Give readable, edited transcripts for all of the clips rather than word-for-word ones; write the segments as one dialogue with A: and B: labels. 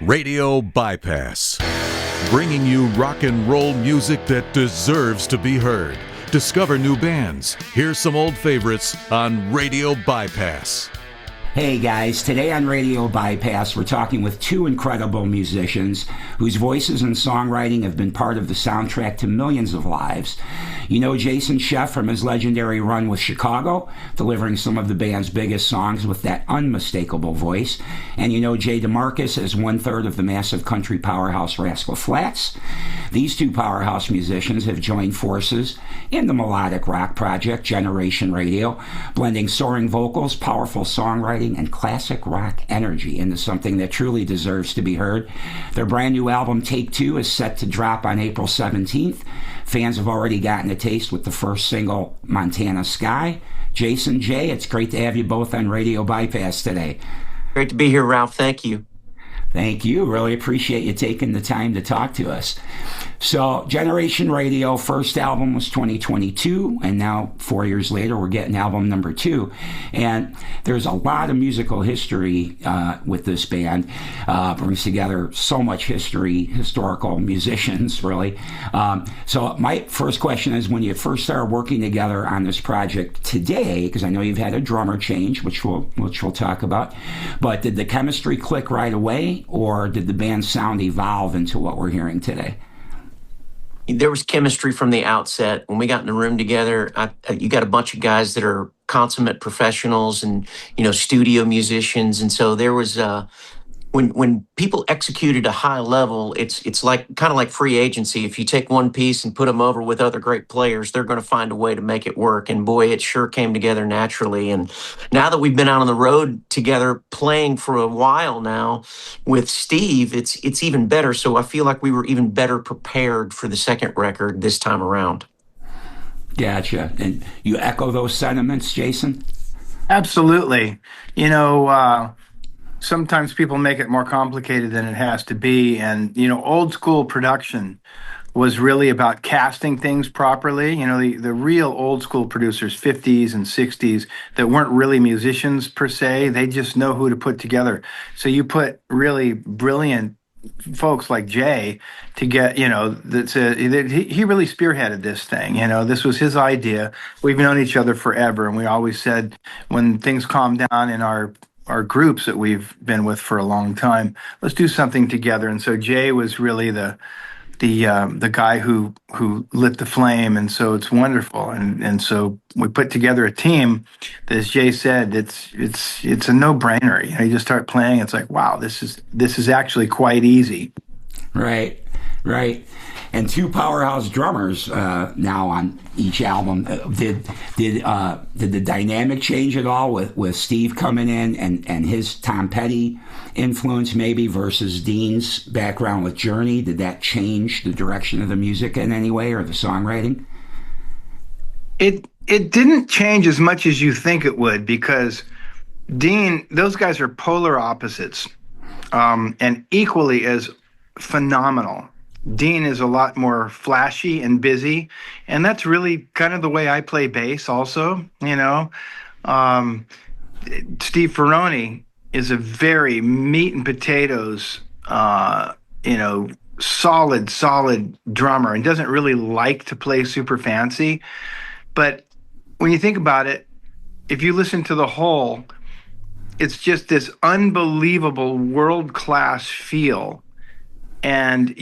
A: Radio Bypass, bringing you rock and roll music that deserves to be heard. Discover new bands. Here's some old favorites on Radio Bypass.
B: Hey guys, today on Radio Bypass, we're talking with two incredible musicians whose voices and songwriting have been part of the soundtrack to millions of lives. You know Jason Scheff from his legendary run with Chicago, delivering some of the band's biggest songs with that unmistakable voice. And you know Jay DeMarcus as one-third of the massive country powerhouse Rascal Flatts. These two powerhouse musicians have joined forces in the melodic rock project Generation Radio, blending soaring vocals, powerful songwriting, and classic rock energy into something that truly deserves to be heard. Their brand new album, Take Two, is set to drop on April 17th. Fans have already gotten a taste with the first single, Montana Sky. Jason, Jay, it's great to have you both on Radio Bypass today.
C: Great to be here, Ralph. Thank you.
B: Thank you. Really appreciate you taking the time to talk to us. So, Generation Radio, first album was 2022, and now 4 years later, we're getting album number 2. And there's a lot of musical history with this band. Brings together so much history, historical musicians, really. So, my first question is, when you first started working together on this project today, because I know you've had a drummer change, which we'll talk about, but did the chemistry click right away, or did the band's sound evolve into what we're hearing today?
C: There was chemistry from the outset. When we got in the room together, you got a bunch of guys that are consummate professionals and, studio musicians. And so there was, when people execute at a high level, it's like kind of like free agency. If you take one piece and put them over with other great players, they're going to find a way to make it work. And boy, it sure came together naturally. And now that we've been out on the road together playing for a while now with Steve, it's even better. So I feel like we were even better prepared for the second record this time around.
B: Gotcha. And you echo those sentiments, Jason?
D: Absolutely. Sometimes people make it more complicated than it has to be. And, old school production was really about casting things properly. The real old school producers, 50s and 60s, that weren't really musicians per se. They just know who to put together. So you put really brilliant folks like Jay to get, he really spearheaded this thing. This was his idea. We've known each other forever. And we always said when things calm down in our groups that we've been with for a long time, let's do something together. And so Jay was really the guy who lit the flame, and so it's wonderful. And so we put together a team that, as Jay said, it's a no-brainer. You just start playing, it's like, wow, this is actually quite easy.
B: Right. And two powerhouse drummers now on each album. Did the dynamic change at all with Steve coming in and his Tom Petty influence maybe versus Dean's background with Journey? Did that change the direction of the music in any way, or the songwriting?
D: It didn't change as much as you think it would, because Dean, those guys are polar opposites, and equally as phenomenal. Dean is a lot more flashy and busy, and that's really kind of the way I play bass also. Steve Ferrone is a very meat and potatoes, solid drummer, and doesn't really like to play super fancy. But when you think about it, if you listen to the whole, it's just this unbelievable world-class feel. And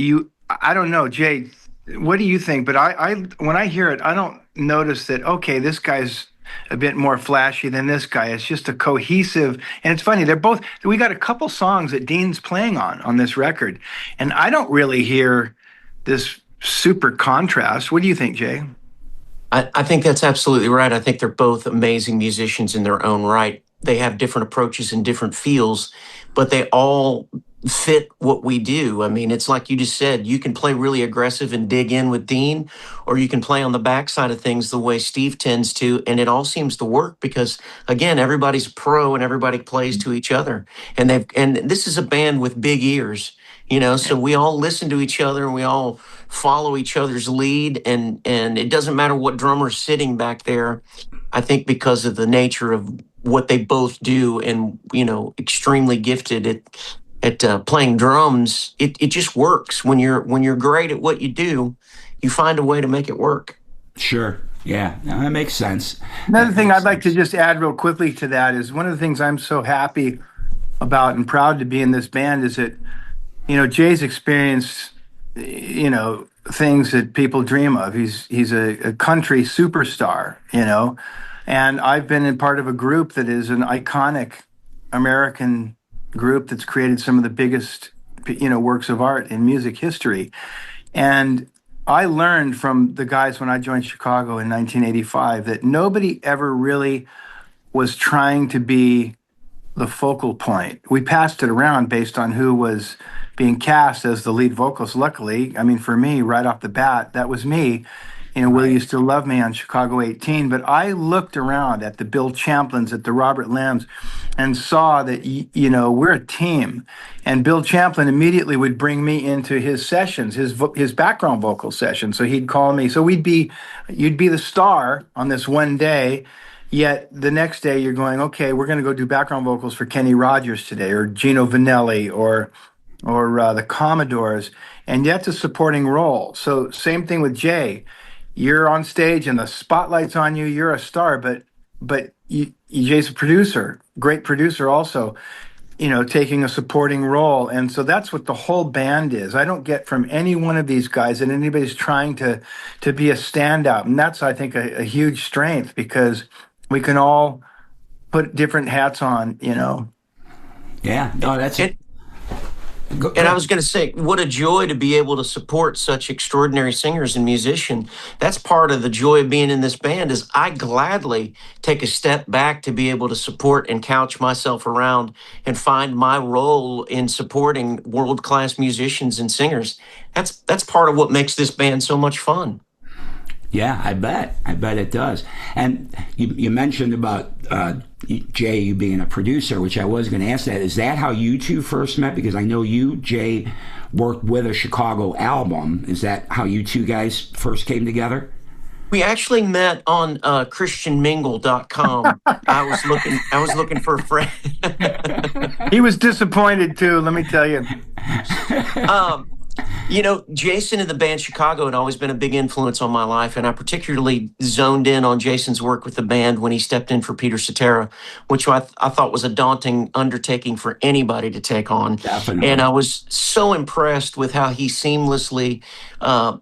D: I don't know, Jay, what do you think? But I when I hear it, I don't notice that, okay, this guy's a bit more flashy than this guy. It's just a cohesive, and it's funny, we got a couple songs that Dean's playing on this record, and I don't really hear this super contrast. What do you think, Jay?
C: I think that's absolutely right. I think they're both amazing musicians in their own right. They have different approaches and different feels, but they all fit what we do. I mean, it's like you just said, you can play really aggressive and dig in with Dean, or you can play on the backside of things the way Steve tends to, and it all seems to work because, again, everybody's a pro and everybody plays to each other. And this is a band with big ears, so we all listen to each other and we all follow each other's lead, and it doesn't matter what drummer's sitting back there. I think because of the nature of what they both do and, extremely gifted at playing drums, it just works. When you're great at what you do, you find a way to make it work.
B: Sure. Yeah, no, that makes sense.
D: Another thing I'd like to just add real quickly to that is one of the things I'm so happy about and proud to be in this band is that, Jay's experienced, things that people dream of. He's a country superstar, and I've been in part of a group that is an iconic American group that's created some of the biggest, works of art in music history. And I learned from the guys when I joined Chicago in 1985 that nobody ever really was trying to be the focal point. We passed it around based on who was being cast as the lead vocals. Luckily, I mean, for me, right off the bat, that was me. Will You Still Love Me on Chicago 18. But I looked around at the Bill Champlins, at the Robert Lambs, and saw that, we're a team. And Bill Champlin immediately would bring me into his sessions, his background vocal sessions. So he'd call me. So you'd be the star on this one day. Yet the next day you're going, okay, we're going to go do background vocals for Kenny Rogers today, or Gino Vanelli, or the Commodores, and yet a supporting role. So same thing with Jay. You're on stage and the spotlight's on you. You're a star, but Jay's a producer, great producer also, taking a supporting role. And so that's what the whole band is. I don't get from any one of these guys that anybody's trying to be a standout. And that's, I think, a huge strength, because we can all put different hats on,
B: Yeah, no, that's it.
C: And I was going to say, what a joy to be able to support such extraordinary singers and musicians. That's part of the joy of being in this band, is I gladly take a step back to be able to support and couch myself around and find my role in supporting world-class musicians and singers. That's part of what makes this band so much fun.
B: Yeah, I bet it does. And you mentioned about Jay, you being a producer, which I was going to ask that. Is that how you two first met? Because I know you, Jay, worked with a Chicago album. Is that how you two guys first came together?
C: We actually met on christianmingle.com. I was looking for a friend.
D: He was disappointed too, let me tell you.
C: Jason in the band Chicago had always been a big influence on my life, and I particularly zoned in on Jason's work with the band when he stepped in for Peter Cetera, which I thought was a daunting undertaking for anybody to take on.
B: Definitely.
C: And I was so impressed with how he seamlessly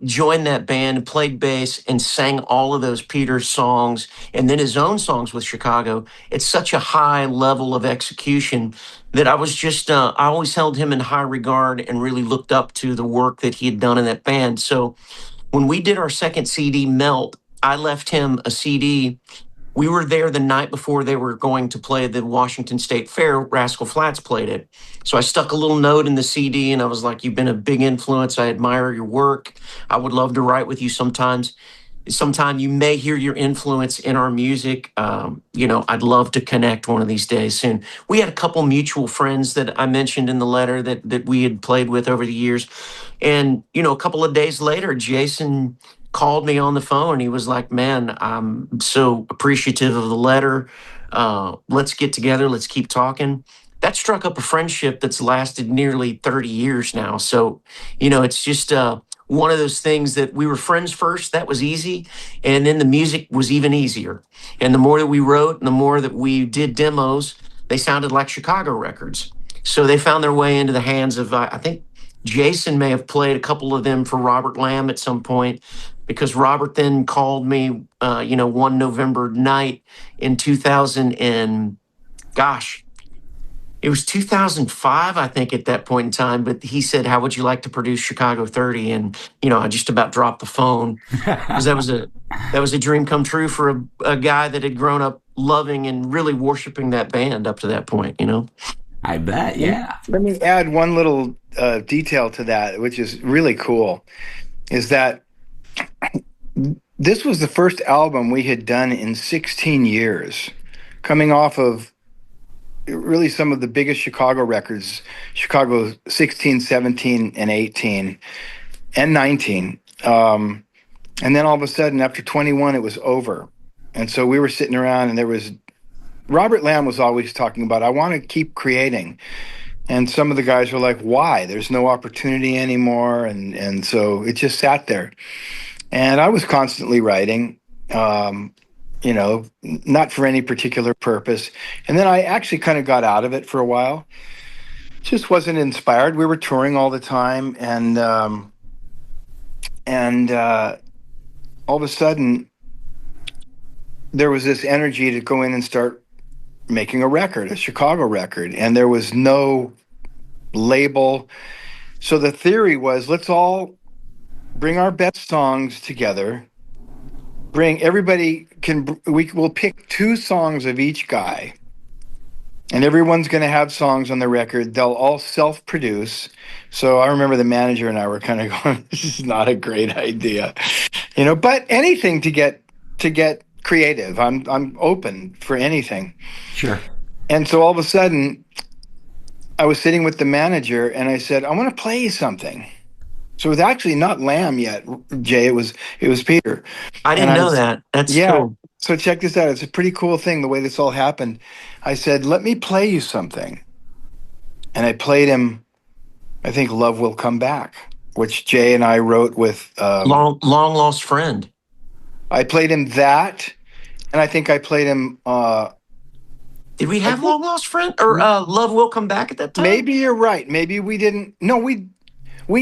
C: joined that band and played bass and sang all of those Peter songs and then his own songs with Chicago at such a high level of execution that I was just, I always held him in high regard and really looked up to the work that he had done in that band. So when we did our second CD, Melt, I left him a CD. We were there the night before they were going to play the Washington State Fair. Rascal Flatts played it. So I stuck a little note in the CD and I was like, you've been a big influence. I admire your work. I would love to write with you sometimes. Sometime you may hear your influence in our music. I'd love to connect one of these days soon. We had a couple mutual friends that I mentioned in the letter that we had played with over the years. And, a couple of days later, Jason called me on the phone. He was like, man, I'm so appreciative of the letter. Let's get together. Let's keep talking. That struck up a friendship that's lasted nearly 30 years now. So, it's just one of those things that we were friends first. That was easy. And then the music was even easier. And the more that we wrote and the more that we did demos, they sounded like Chicago records. So they found their way into the hands of, I think Jason may have played a couple of them for Robert Lamb at some point, because Robert then called me, one November night in 2000 and it was 2005, I think, at that point in time. But he said, how would you like to produce Chicago 30? And, I just about dropped the phone, because that was a dream come true for a guy that had grown up loving and really worshiping that band up to that point,
B: I bet, yeah.
D: Let me add one little detail to that, which is really cool, is that this was the first album we had done in 16 years, coming off of really some of the biggest Chicago records, Chicago 16, 17, and 18, and 19. And then all of a sudden, after 21, it was over. And so we were sitting around, and Robert Lamb was always talking about, I want to keep creating. And some of the guys were like, why? There's no opportunity anymore. And so it just sat there. And I was constantly writing, not for any particular purpose. And then I actually kind of got out of it for a while. Just wasn't inspired. We were touring all the time. And all of a sudden, there was this energy to go in and start making a record, a Chicago record, and there was no label. So the theory was, let's all bring our best songs together. We'll pick 2 songs of each guy, and everyone's going to have songs on the record. They'll all self-produce. So I remember the manager and I were kind of going, this is not a great idea, but anything to get creative. I'm open for anything.
B: Sure.
D: And so all of a sudden, I was sitting with the manager and I said, I want to play you something. So it was actually not Lamb yet, Jay. It was Peter.
C: I didn't know that. That's cool.
D: So check this out. It's a pretty cool thing, the way this all happened. I said, let me play you something. And I played him, I think, Love Will Come Back, which Jay and I wrote with...
C: Long Lost Friend.
D: I played him that, and I think I played him...
C: Did we have Long Lost Friend? Or Love Will Come Back at that time?
D: Maybe you're right. Maybe we didn't... No, we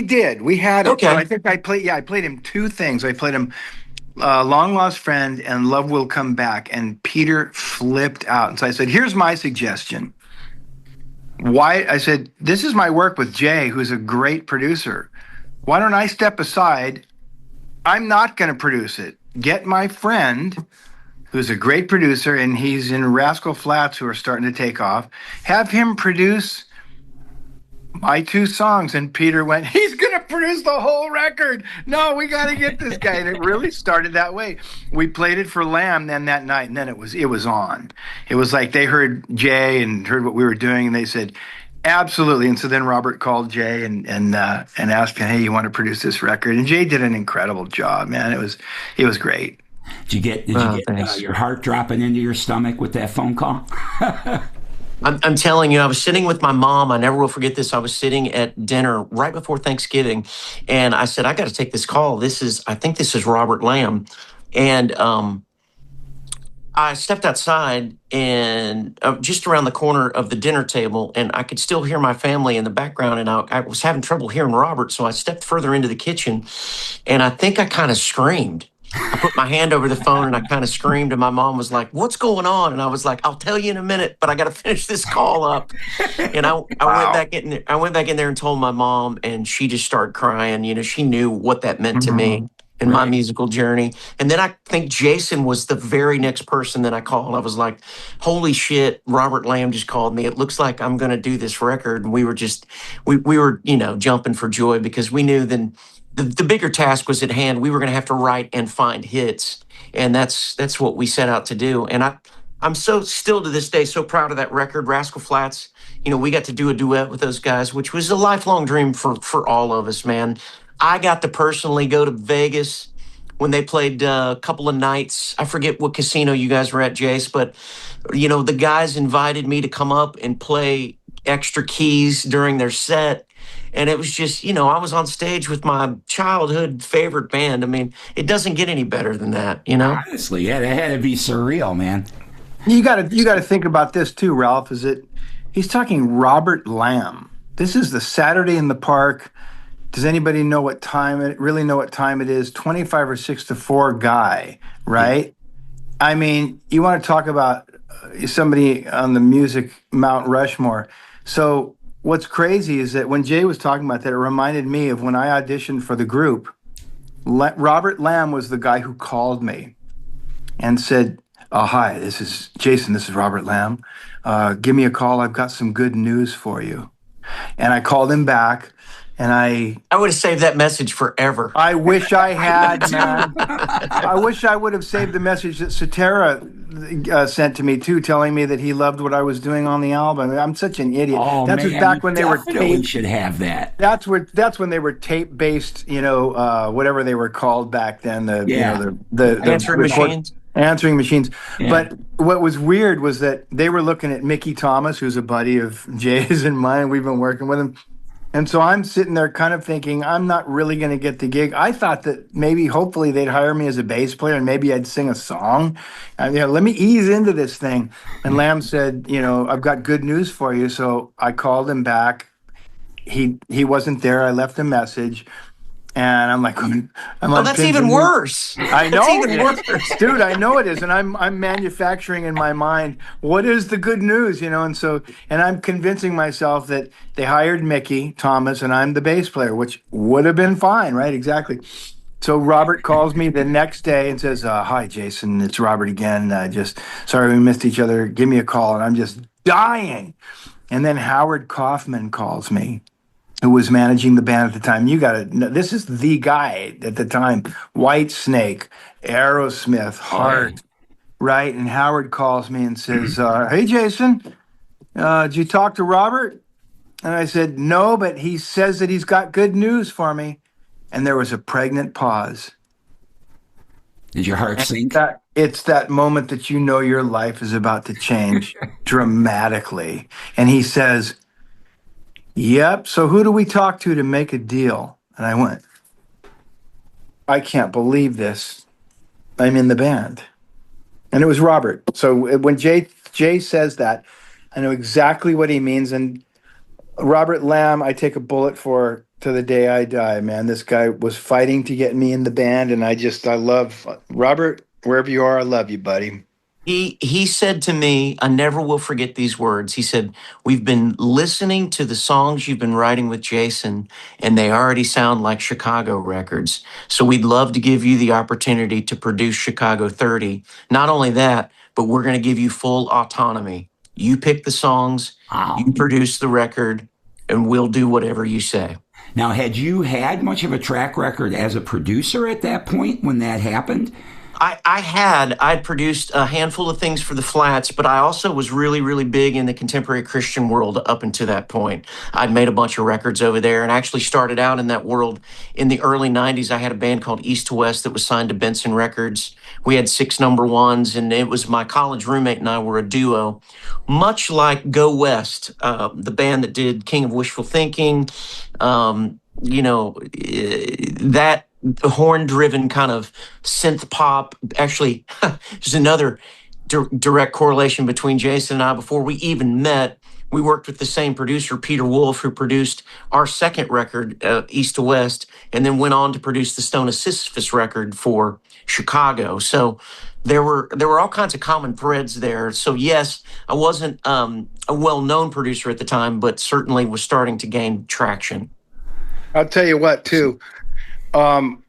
D: did. We had it.
C: Okay.
D: I think I played him 2 things. I played him Long Lost Friend and Love Will Come Back, and Peter flipped out. And so I said, here's my suggestion. I said, this is my work with Jay, who's a great producer. Why don't I step aside? I'm not going to produce it. Get my friend, who's a great producer, and he's in Rascal Flatts, who are starting to take off. Have him produce my 2 songs. And Peter went, he's going to produce the whole record. No, we got to get this guy. And it really started that way. We played it for Lamb then that night, and then it was on. It was like they heard Jay and heard what we were doing, and they said, absolutely. And so then Robert called Jay and asked him, hey, you want to produce this record? And Jay did an incredible job, man. It was great.
B: Did you get your heart dropping into your stomach with that phone call?
C: I'm telling you, I was sitting with my mom. I never will forget this. I was sitting at dinner right before Thanksgiving, and I said, I got to take this call. I think this is Robert Lamb. And I stepped outside and just around the corner of the dinner table, and I could still hear my family in the background, and I was having trouble hearing Robert. So I stepped further into the kitchen, and I think I kind of screamed. I put my hand over the phone and I kind of screamed, and my mom was like, what's going on? And I was like, I'll tell you in a minute, but I got to finish this call up. And I went back in there. I went back in there and told my mom, and she just started crying. She knew what that meant to me in my musical journey. And then I think Jason was the very next person that I called. I was like, holy shit, Robert Lamb just called me. It looks like I'm going to do this record. And we were just, we were, jumping for joy, because we knew then the bigger task was at hand. We were going to have to write and find hits. And that's what we set out to do. And I'm so still to this day so proud of that record, Rascal Flatts. We got to do a duet with those guys, which was a lifelong dream for all of us, man. I got to personally go to Vegas when they played a couple of nights. I forget what casino you guys were at, Jace, but the guys invited me to come up and play extra keys during their set. And it was just, I was on stage with my childhood favorite band. I mean, it doesn't get any better than that,
B: Honestly, yeah, that had to be surreal, man.
D: You got to think about this too, Ralph. He's talking Robert Lamb. This is the Saturday in the Park. Does anybody know what time it is? 25 or 6 to 4 guy, right? I mean, you want to talk about somebody on the music Mount Rushmore. So what's crazy is that when Jay was talking about that, it reminded me of when I auditioned for the group. Robert Lamb was the guy who called me and said, oh, hi, this is Jason. This is Robert Lamb. Give me a call. I've got some good news for you. And I called him back. And I
C: would have saved that message forever.
D: I wish I had, man. I wish I would have saved the message that Cetera sent to me too, telling me that he loved what I was doing on the album. I'm such an idiot.
B: Oh,
D: that's
B: man,
D: back when they were tape.
B: Should have that.
D: That's when they were tape based. Whatever they were called back then. The
C: answering machines.
D: answering machines.
B: Yeah.
D: But what was weird was that they were looking at Mickey Thomas, who's a buddy of Jay's and mine. We've been working with him. And so I'm sitting there kind of thinking, I'm not really going to get the gig. I thought that maybe, hopefully, they'd hire me as a bass player and maybe I'd sing a song. And, let me ease into this thing. And Lamb said, I've got good news for you. So I called him back. He wasn't there. I left a message. And I'm like,
C: Oh, that's even worse.
D: I know,
C: that's even worse,
D: dude. I know it is, and I'm manufacturing in my mind what is the good news, and I'm convincing myself that they hired Mickey Thomas and I'm the bass player, which would have been fine, right? Exactly. So Robert calls me the next day and says, "Hi, Jason, it's Robert again. Just sorry we missed each other. Give me a call." And I'm just dying. And then Howard Kaufman calls me, who was managing the band at the time. You got to know, this is the guy at the time. Whitesnake, Aerosmith, Heart, right? And Howard calls me and says, "Hey, Jason, did you talk to Robert?" And I said, "No, but he says that he's got good news for me." And there was a pregnant pause.
B: Did your heart sink?
D: It's that moment that your life is about to change dramatically. And he says, "Yep. So who do we talk to make a deal?" And I went, "I can't believe this. I'm in the band." And it was Robert. So when Jay says that, I know exactly what he means. And Robert Lamb, I take a bullet for to the day I die, man. This guy was fighting to get me in the band. And I love Robert, wherever you are. I love you, buddy.
C: He said to me, I never will forget these words. He said, "We've been listening to the songs you've been writing with Jason, and they already sound like Chicago records. So we'd love to give you the opportunity to produce Chicago 30. Not only that, but we're going to give you full autonomy. You pick the songs, you produce the record, and we'll do whatever you say."
B: Now, had you had much of a track record as a producer at that point when that happened?
C: I'd produced a handful of things for the Flats, but I also was really, really big in the contemporary Christian world up until that point. I'd made a bunch of records over there and actually started out in that world in the early 90s. I had a band called East to West that was signed to Benson Records. We had 6 number ones, and it was my college roommate and I were a duo, much like Go West, the band that did King of Wishful Thinking, that horn-driven kind of synth pop. Actually, there's another direct correlation between Jason and I. Before we even met, we worked with the same producer, Peter Wolf, who produced our second record, East to West, and then went on to produce the Stone of Sisyphus record for Chicago. So there were all kinds of common threads there. So yes, I wasn't a well-known producer at the time, but certainly was starting to gain traction.
D: I'll tell you what, too.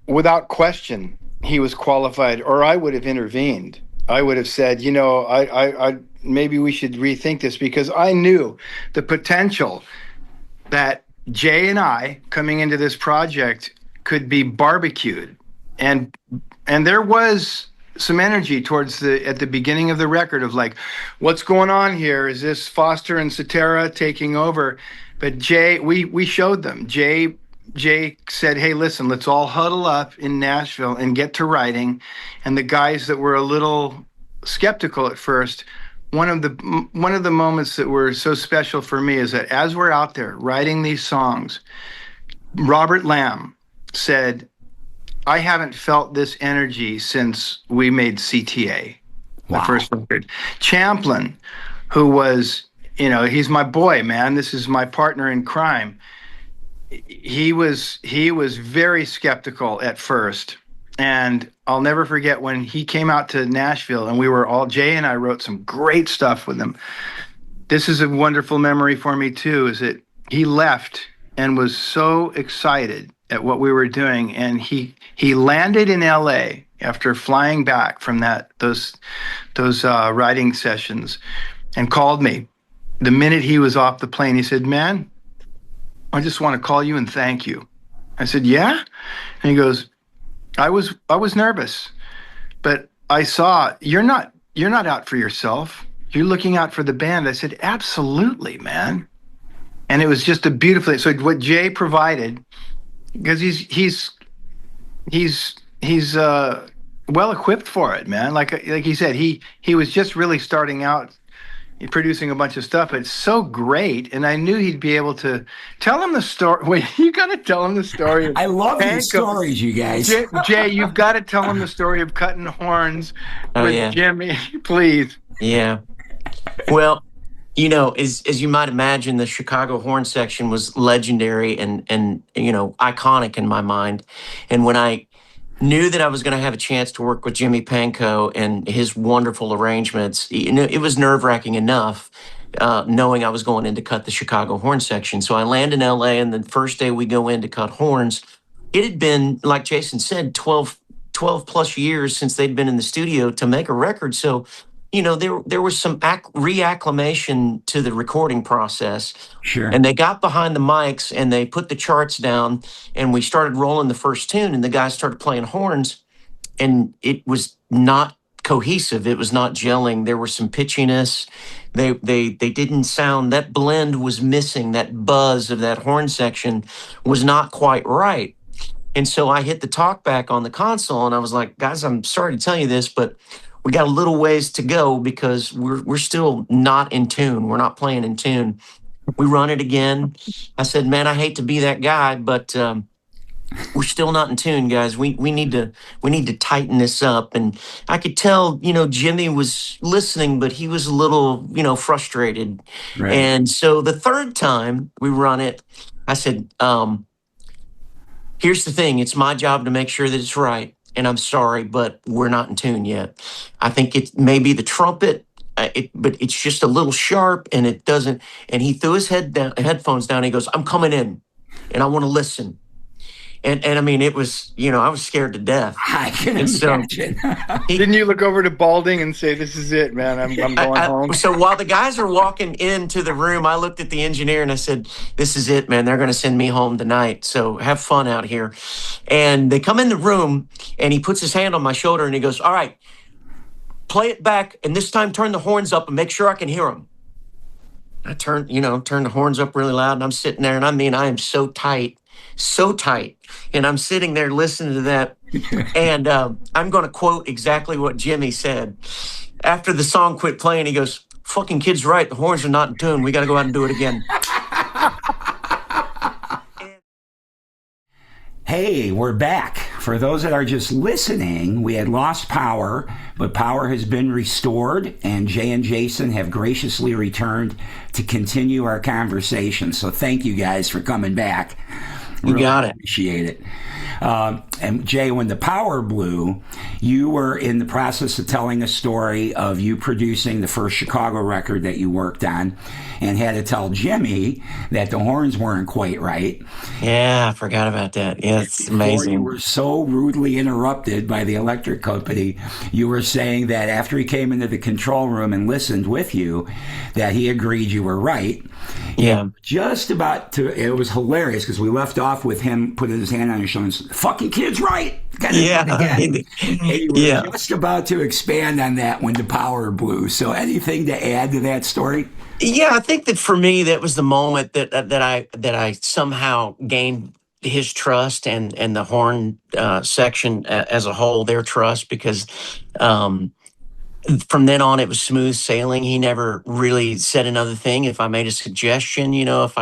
D: Without question, he was qualified, or I would have intervened. I would have said, I maybe we should rethink this, because I knew the potential that Jay and I coming into this project could be barbecued, and there was some energy at the beginning of the record of like, what's going on here? Is this Foster and Cetera taking over? But Jay, we showed them. Jay said, "Hey, listen, let's all huddle up in Nashville and get to writing." And the guys that were a little skeptical at first, one of the moments that were so special for me is that as we're out there writing these songs, Robert Lamb said, "I haven't felt this energy since we made CTA, the first record." Champlin, who was, he's my boy, man. This is my partner in crime. He was very skeptical at first, and I'll never forget when he came out to Nashville, and Jay and I wrote some great stuff with him. This is a wonderful memory for me too, is that he left and was so excited at what we were doing, and he landed in LA after flying back from those writing sessions, and called me the minute he was off the plane. He said, "Man, I just want to call you and thank you." I said, "Yeah?" And he goes, I was nervous, but I saw you're not out for yourself. You're looking out for the band." I said, "Absolutely, man." And it was just a beautiful. So what Jay provided, because he's well equipped for it, man. Like he said, he was just really starting out producing a bunch of stuff. It's so great, and I knew he'd be able to tell him the story. Wait, you got to tell him the story. Of
B: I love these
D: Panko.
B: stories, you guys.
D: Jay, you've got to tell him the story of cutting horns
C: Oh
D: with
C: yeah,
D: Jimmy, please.
C: yeah. Well, you know, as you might imagine, the Chicago horn section was legendary and you know, iconic in my mind. And when I knew that I was going to have a chance to work with Jimmy Pankow and his wonderful arrangements, you know, it was nerve-wracking enough, knowing I was going in to cut the Chicago horn section. So I land in LA, and the first day we go in to cut horns, it had been, like Jason said, 12 plus years since they'd been in the studio to make a record. So, you know, there was some reacclimation to the recording process.
B: Sure.
C: And they got behind the mics and they put the charts down, and we started rolling the first tune, and the guys started playing horns, and it was not cohesive. It was not gelling. There was some pitchiness. They didn't sound, that blend was missing. That buzz of that horn section was not quite right. And so I hit the talk back on the console, and I was like, guys, I'm sorry to tell you this, but we got a little ways to go because we're still not in tune. We're not playing in tune. We run it again. I said, man, I hate to be that guy, but we're still not in tune, guys. We need to tighten this up. And I could tell, you know, Jimmy was listening, but he was a little, you know, frustrated.
B: Right.
C: And so the third time we run it, I said, here's the thing. It's my job to make sure that it's right. And I'm sorry, but we're not in tune yet. I think it may be the trumpet, but it's just a little sharp, and it doesn't. And he threw his headphones down. And he goes, "I'm coming in, and I want to listen." And I mean, it was, you know, I was scared to death.
B: I can imagine.
D: Didn't you look over to Balding and say, "This is it, man. I'm going home"?
C: So while the guys are walking into the room, I looked at the engineer and I said, "This is it, man. They're going to send me home tonight. So have fun out here." And they come in the room, and he puts his hand on my shoulder and he goes, "All right, play it back, and this time turn the horns up and make sure I can hear them." I turned the horns up really loud, and I'm sitting there, and I mean, I am so tight. And I'm sitting there listening to that. And I'm going to quote exactly what Jimmy said. After the song quit playing, he goes, "Fucking kid's right. The horns are not in tune. We got to go out and do it again."
B: Hey, we're back. For those that are just listening, we had lost power, but power has been restored, and Jay and Jason have graciously returned to continue our conversation. So thank you guys for coming back.
C: You got it.
B: Appreciate it. And Jay, when the power blew, you were in the process of telling a story of you producing the first Chicago record that you worked on, and had to tell Jimmy that the horns weren't quite right.
C: Yeah, I forgot about that. Yeah, it's amazing.
B: You were so rudely interrupted by the electric company. You were saying that after he came into the control room and listened with you, that he agreed you were right.
C: Yeah.
B: Just about to, it was hilarious because we left off with him putting his hand on your shoulder and said, "Fucking kid's right."
C: Yeah.
B: And you were just about to expand on that when the power blew. So anything to add to that story?
C: Yeah, I think that for me, that was the moment that I somehow gained his trust and the horn section as a whole, their trust, because from then on, it was smooth sailing. He never really said another thing. If I made a suggestion, you know, if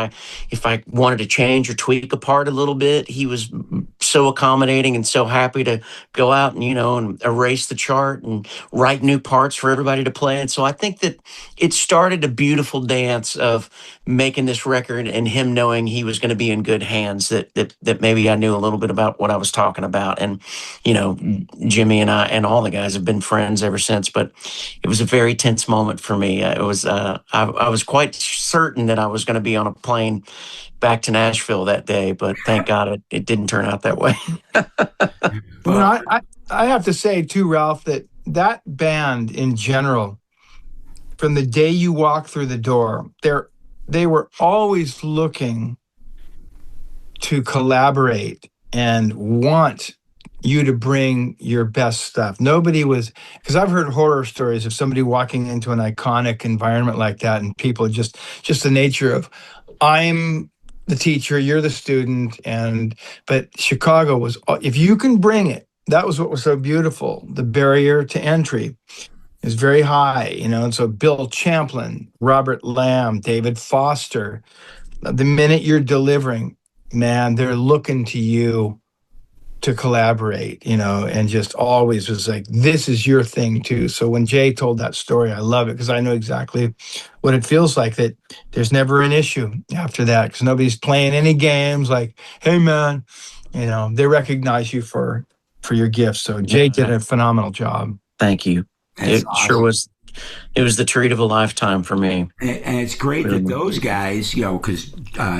C: I wanted to change or tweak a part a little bit, he was so accommodating and so happy to go out and, you know, and erase the chart and write new parts for everybody to play. And so I think that it started a beautiful dance of making this record and him knowing he was going to be in good hands, that maybe I knew a little bit about what I was talking about. And, you know, Jimmy and I and all the guys have been friends ever since, but it was a very tense moment for me. It was, I was quite certain that I was going to be on a plane back to Nashville that day, but thank God it didn't turn out that way.
D: Well, I have to say too, Ralph, that band in general, from the day you walk through the door, they were always looking to collaborate and want you to bring your best stuff. Nobody was, because I've heard horror stories of somebody walking into an iconic environment like that, and people just the nature of, I'm the teacher, you're the student, but Chicago was, if you can bring it, that was what was so beautiful. The barrier to entry is very high, and so Bill Champlin, Robert Lamb, David Foster, the minute you're delivering, man, they're looking to you to collaborate, and just always was like, this is your thing too. So when Jay told that story, I love it because I know exactly what it feels like, that there's never an issue after that because nobody's playing any games like, hey man, they recognize you for your gifts. So Jay did a phenomenal job.
C: Thank you.
B: That's
C: It
B: awesome.
C: sure was. It was the treat of a lifetime for me.
B: And it's great that those guys, because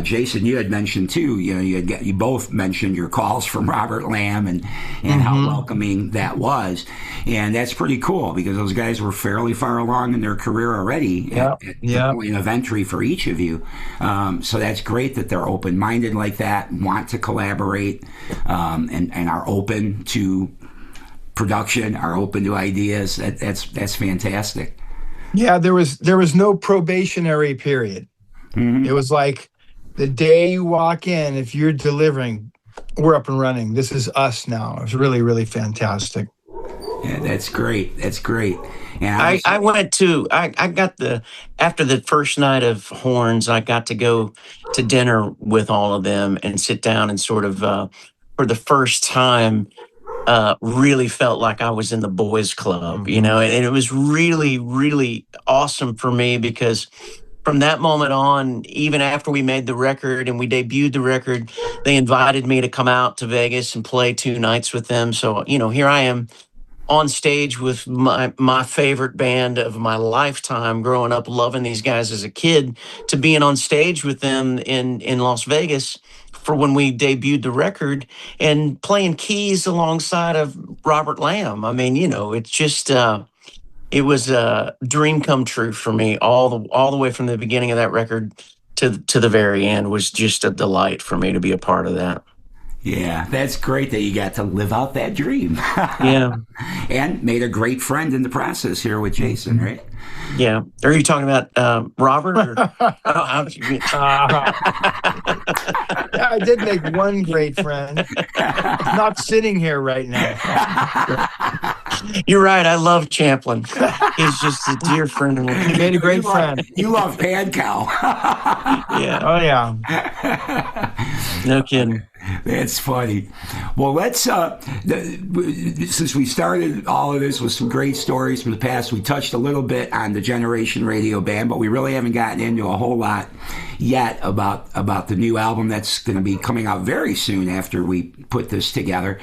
B: Jason, you had mentioned too, you both mentioned your calls from Robert Lamb and how welcoming that was. And that's pretty cool because those guys were fairly far along in their career already at the point of entry for each of you. So that's great that they're open-minded like that, want to collaborate, and are open to production, are open to ideas. That's fantastic.
D: Yeah, there was no probationary period. It was like the day you walk in, if you're delivering, we're up and running. This is us now. It was really, really fantastic.
B: Yeah, that's great. That's great.
C: And I went to, I got after the first night of Horns, I got to go to dinner with all of them and sit down and sort of, for the first time, really felt like I was in the boys club, and it was really, really awesome for me because from that moment on, even after we made the record and we debuted the record, they invited me to come out to Vegas and play 2 nights with them. So, here I am on stage with my favorite band of my lifetime, growing up loving these guys as a kid, to being on stage with them in Las Vegas for when we debuted the record and playing keys alongside of Robert Lamb. I mean, it's just it was a dream come true for me. All the way from the beginning of that record to the very end was just a delight for me to be a part of that.
B: Yeah, that's great that you got to live out that dream.
C: Yeah.
B: And made a great friend in the process here with Jason, right?
C: Yeah. Are you talking about Robert? Or,
D: I did make one great friend. He's not sitting here right now.
C: You're right. I love Champlin. He's just a dear friend of mine.
D: He made a great friend.
B: You love Pan Cow.
C: Yeah.
D: Oh, yeah.
C: No kidding.
B: That's funny. Well, let's, since we started all of this with some great stories from the past, we touched a little bit on the Generation Radio Band, but we really haven't gotten into a whole lot yet about the new album that's going to be coming out very soon after we put this together.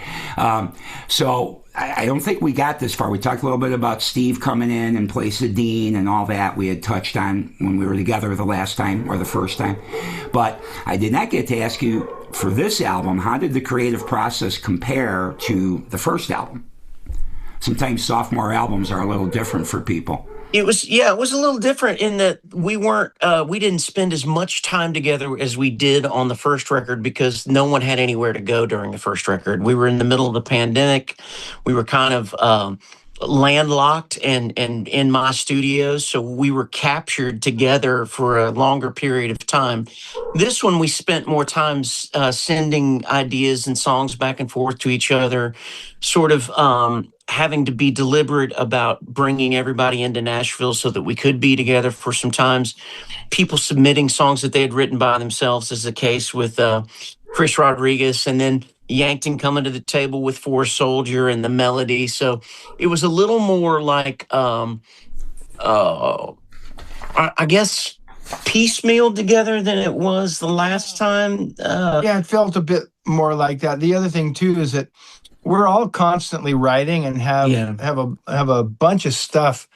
B: So I don't think we got this far. We talked a little bit about Steve coming in place of Dean and all that we had touched on when we were together the last time or the first time. But I did not get to ask you, for this album, how did the creative process compare to the first album? Sometimes sophomore albums are a little different for people.
C: It was a little different in that we didn't spend as much time together as we did on the first record because no one had anywhere to go during the first record. We were in the middle of the pandemic. We were kind of landlocked and in my studio, so we were captured together for a longer period of time. This one, we spent more time sending ideas and songs back and forth to each other, sort of having to be deliberate about bringing everybody into Nashville so that we could be together for some times. People submitting songs that they had written by themselves, as the case with Chris Rodriguez, and then Yankton coming to the table with For a Soldier and the melody. So it was a little more like, I guess, piecemeal together than it was the last time.
D: Yeah, it felt a bit more like that. The other thing too is that we're all constantly writing and have a bunch of stuff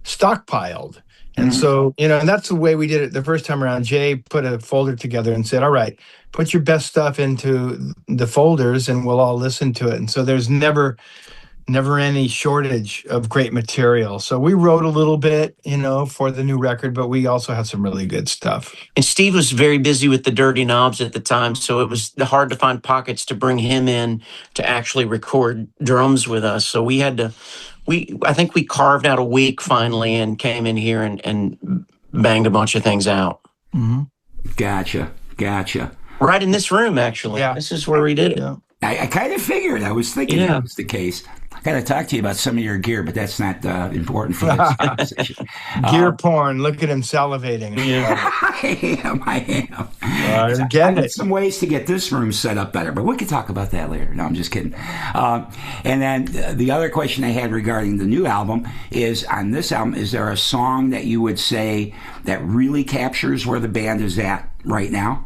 D: stockpiled. And so, and that's the way we did it the first time around. Jay put a folder together and said, all right, put your best stuff into the folders and we'll all listen to it. And so there's never any shortage of great material. So we wrote a little bit, for the new record, but we also had some really good stuff.
C: And Steve was very busy with the Dirty Knobs at the time, so it was hard to find pockets to bring him in to actually record drums with us. So we had to, I think we carved out a week finally and came in here and banged a bunch of things out.
B: Mm-hmm. Gotcha.
C: Right in this room, actually.
D: Yeah.
C: This is where we did it.
D: Yeah.
B: I kind of figured. I was thinking that was the case. I got to talk to you about some of your gear, but that's not important for this conversation.
D: Gear porn. Look at him salivating.
B: I am.
D: I get
B: I
D: it.
B: need some ways to get this room set up better, but we could talk about that later. No, I'm just kidding. And then the other question I had regarding the new album is, on this album, is there a song that you would say that really captures where the band is at right now?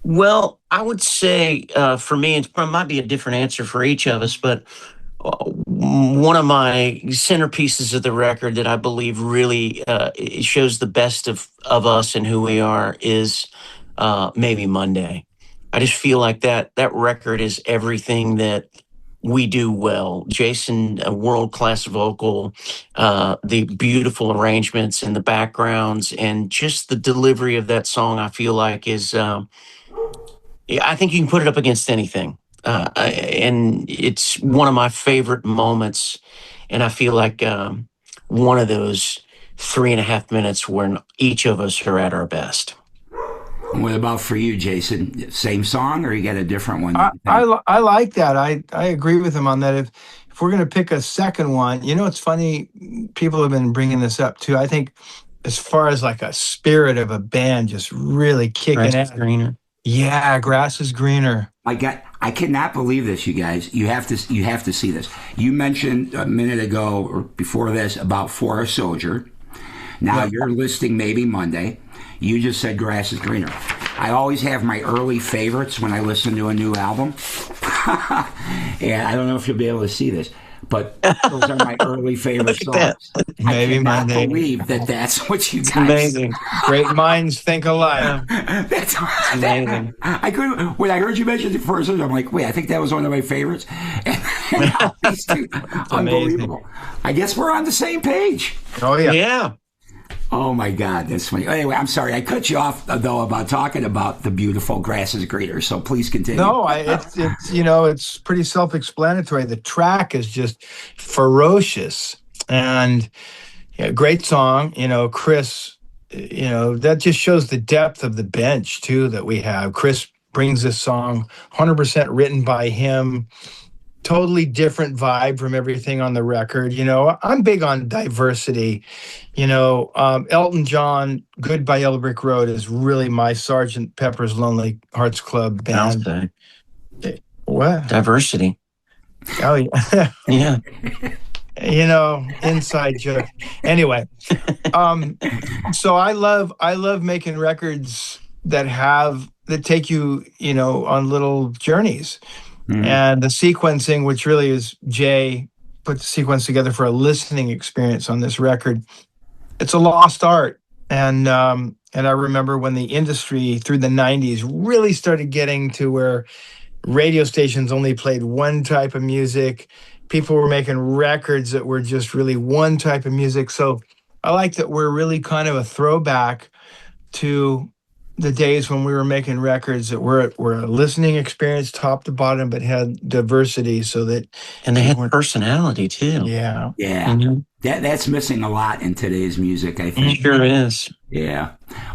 C: Well, I would say for me, it might be a different answer for each of us, but one of my centerpieces of the record that I believe really it shows the best of us and who we are is Maybe Monday. I just feel like that record is everything that we do well. Jason, a world-class vocal, the beautiful arrangements and the backgrounds, and just the delivery of that song, I feel like is... I think you can put it up against anything. And it's one of my favorite moments. And I feel like one of those 3.5 minutes when each of us are at our best.
B: What about for you, Jason? Same song, or you got a different one?
D: I like that. I agree with him on that. If we're going to pick a second one, it's funny. People have been bringing this up too. I think as far as like a spirit of a band just really kicking ass. Yeah, grass is greener.
B: I cannot believe this, you guys. You have to see this. You mentioned a minute ago or before this about For a Soldier. Now you're listing Maybe Monday. You just said grass is greener. I always have my early favorites when I listen to a new album. And I don't know if you'll be able to see this, but those are my early favorite songs.
D: Maybe
B: I cannot
D: Monday.
B: believe that's what you guys.
C: Amazing.
D: Great minds think alike.
B: That's
C: amazing.
B: I couldn't. When I heard you mention it first, I'm like, wait, I think that was one of my favorites. And these two, unbelievable. I guess we're on the same page.
D: Oh yeah.
C: Yeah.
B: Oh my God, that's funny. Anyway, I'm sorry I cut you off though about talking about the beautiful grass is greener. So please continue.
D: No, it's pretty self-explanatory. The track is just ferocious and great song. Chris, that just shows the depth of the bench too that we have. Chris brings this song 100% written by him. Totally different vibe from everything on the record. I'm big on diversity. Elton John, Goodbye Yellow Brick Road is really my Sgt. Pepper's Lonely Hearts Club band. What?
C: Diversity.
D: Oh, yeah.
C: Yeah.
D: Inside joke. Anyway, so I love making records that take you, on little journeys. Mm-hmm. And the sequencing, which really is Jay put the sequence together for a listening experience on this record. It's a lost art. And I remember when the industry through the 90s really started getting to where radio stations only played one type of music. People were making records that were just really one type of music. So I like that we're really kind of a throwback to the days when we were making records that were a listening experience top to bottom, but had diversity
C: and they had personality too.
B: Yeah.
C: Mm-hmm.
B: That's missing a lot in today's music, I think.
C: It sure is.
B: Yeah.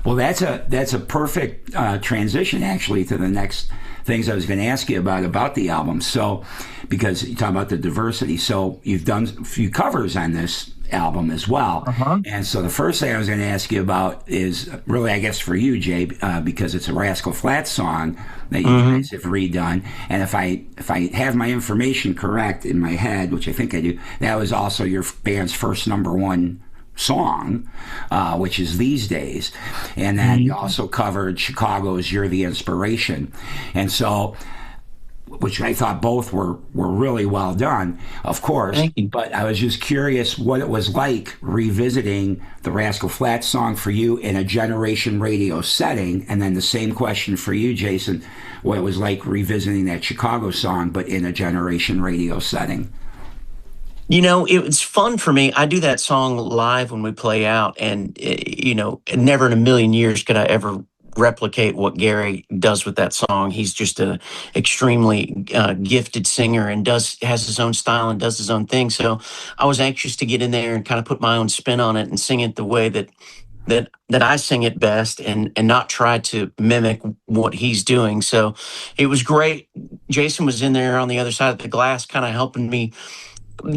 B: Well, that's a perfect transition actually to the next things I was going to ask you about the album. So, because you talk about the diversity, so you've done a few covers on this album as well. Uh-huh. And so the first thing I was going to ask you about is really, I guess, for you, Jay, because it's a Rascal Flatts song that you guys have redone. And if I have my information correct in my head, which I think I do, that was also your band's first #1 song, which is These Days. And then you also covered Chicago's You're the Inspiration. And so, which I thought both were really well done, of course. But I was just curious what it was like revisiting the Rascal Flatts song for you in a Generation Radio setting, and then the same question for you, Jason, what it was like revisiting that Chicago song, but in a Generation Radio setting.
C: It was fun for me. I do that song live when we play out, and, never in a million years could I ever replicate what Gary does with that song. He's just an extremely gifted singer and has his own style and does his own thing. So I was anxious to get in there and kind of put my own spin on it and sing it the way that I sing it best and not try to mimic what he's doing. So it was great Jason was in there on the other side of the glass, kind of helping me,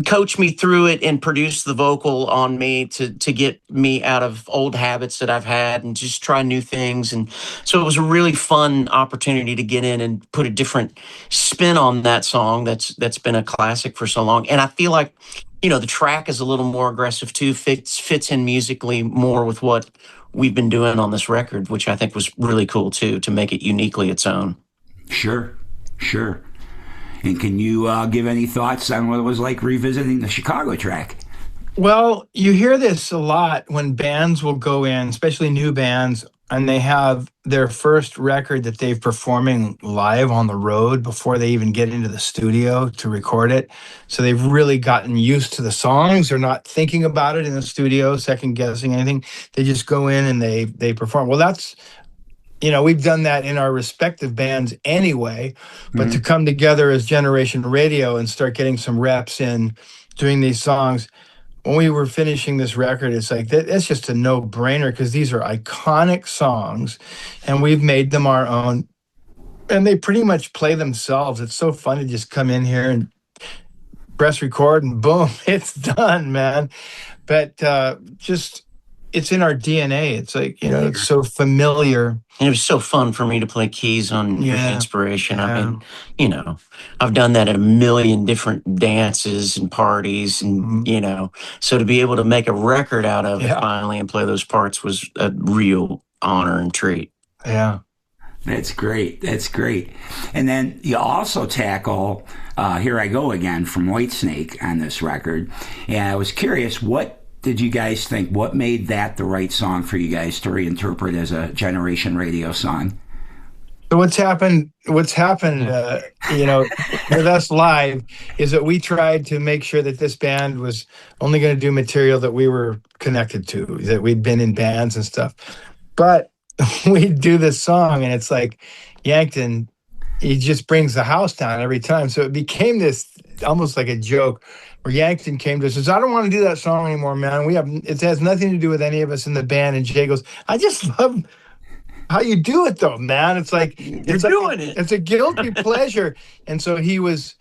C: coach me through it, and produce the vocal on me to get me out of old habits that I've had and just try new things. And so it was a really fun opportunity to get in and put a different spin on that song that's been a classic for so long. And I feel like, the track is a little more aggressive too, fits in musically more with what we've been doing on this record, which I think was really cool too, to make it uniquely its own.
B: Sure. And can you give any thoughts on what it was like revisiting the Chicago track?
D: Well, you hear this a lot when bands will go in, especially new bands, and they have their first record that they're performing live on the road before they even get into the studio to record it. So they've really gotten used to the songs. They're not thinking about it in the studio, second guessing anything. They just go in and they perform. Well, that's, we've done that in our respective bands anyway, but to come together as Generation Radio and start getting some reps in doing these songs, when we were finishing this record, it's like, that's just a no-brainer because these are iconic songs and we've made them our own and they pretty much play themselves. It's so fun to just come in here and press record and boom, it's done, man. But it's in our DNA. It's like, it's so familiar.
C: And it was so fun for me to play keys on Inspiration. I mean, I've done that at a million different dances and parties. And, so to be able to make a record out of it finally and play those parts was a real honor and treat.
B: Yeah. That's great. And then you also tackle Here I Go Again from Whitesnake on this record. And I was curious, what did you guys think? What made that the right song for you guys to reinterpret as a Generation Radio song?
D: So what's happened, with us live is that we tried to make sure that this band was only going to do material that we were connected to, that we'd been in bands and stuff. But we do this song and it's like Yankton, he just brings the house down every time. So it became this almost like a joke where Yankton came to us and says, I don't want to do that song anymore, man. It has nothing to do with any of us in the band. And Jay goes, I just love how you do it though, man. It's like, doing it. It's a guilty pleasure. And so he was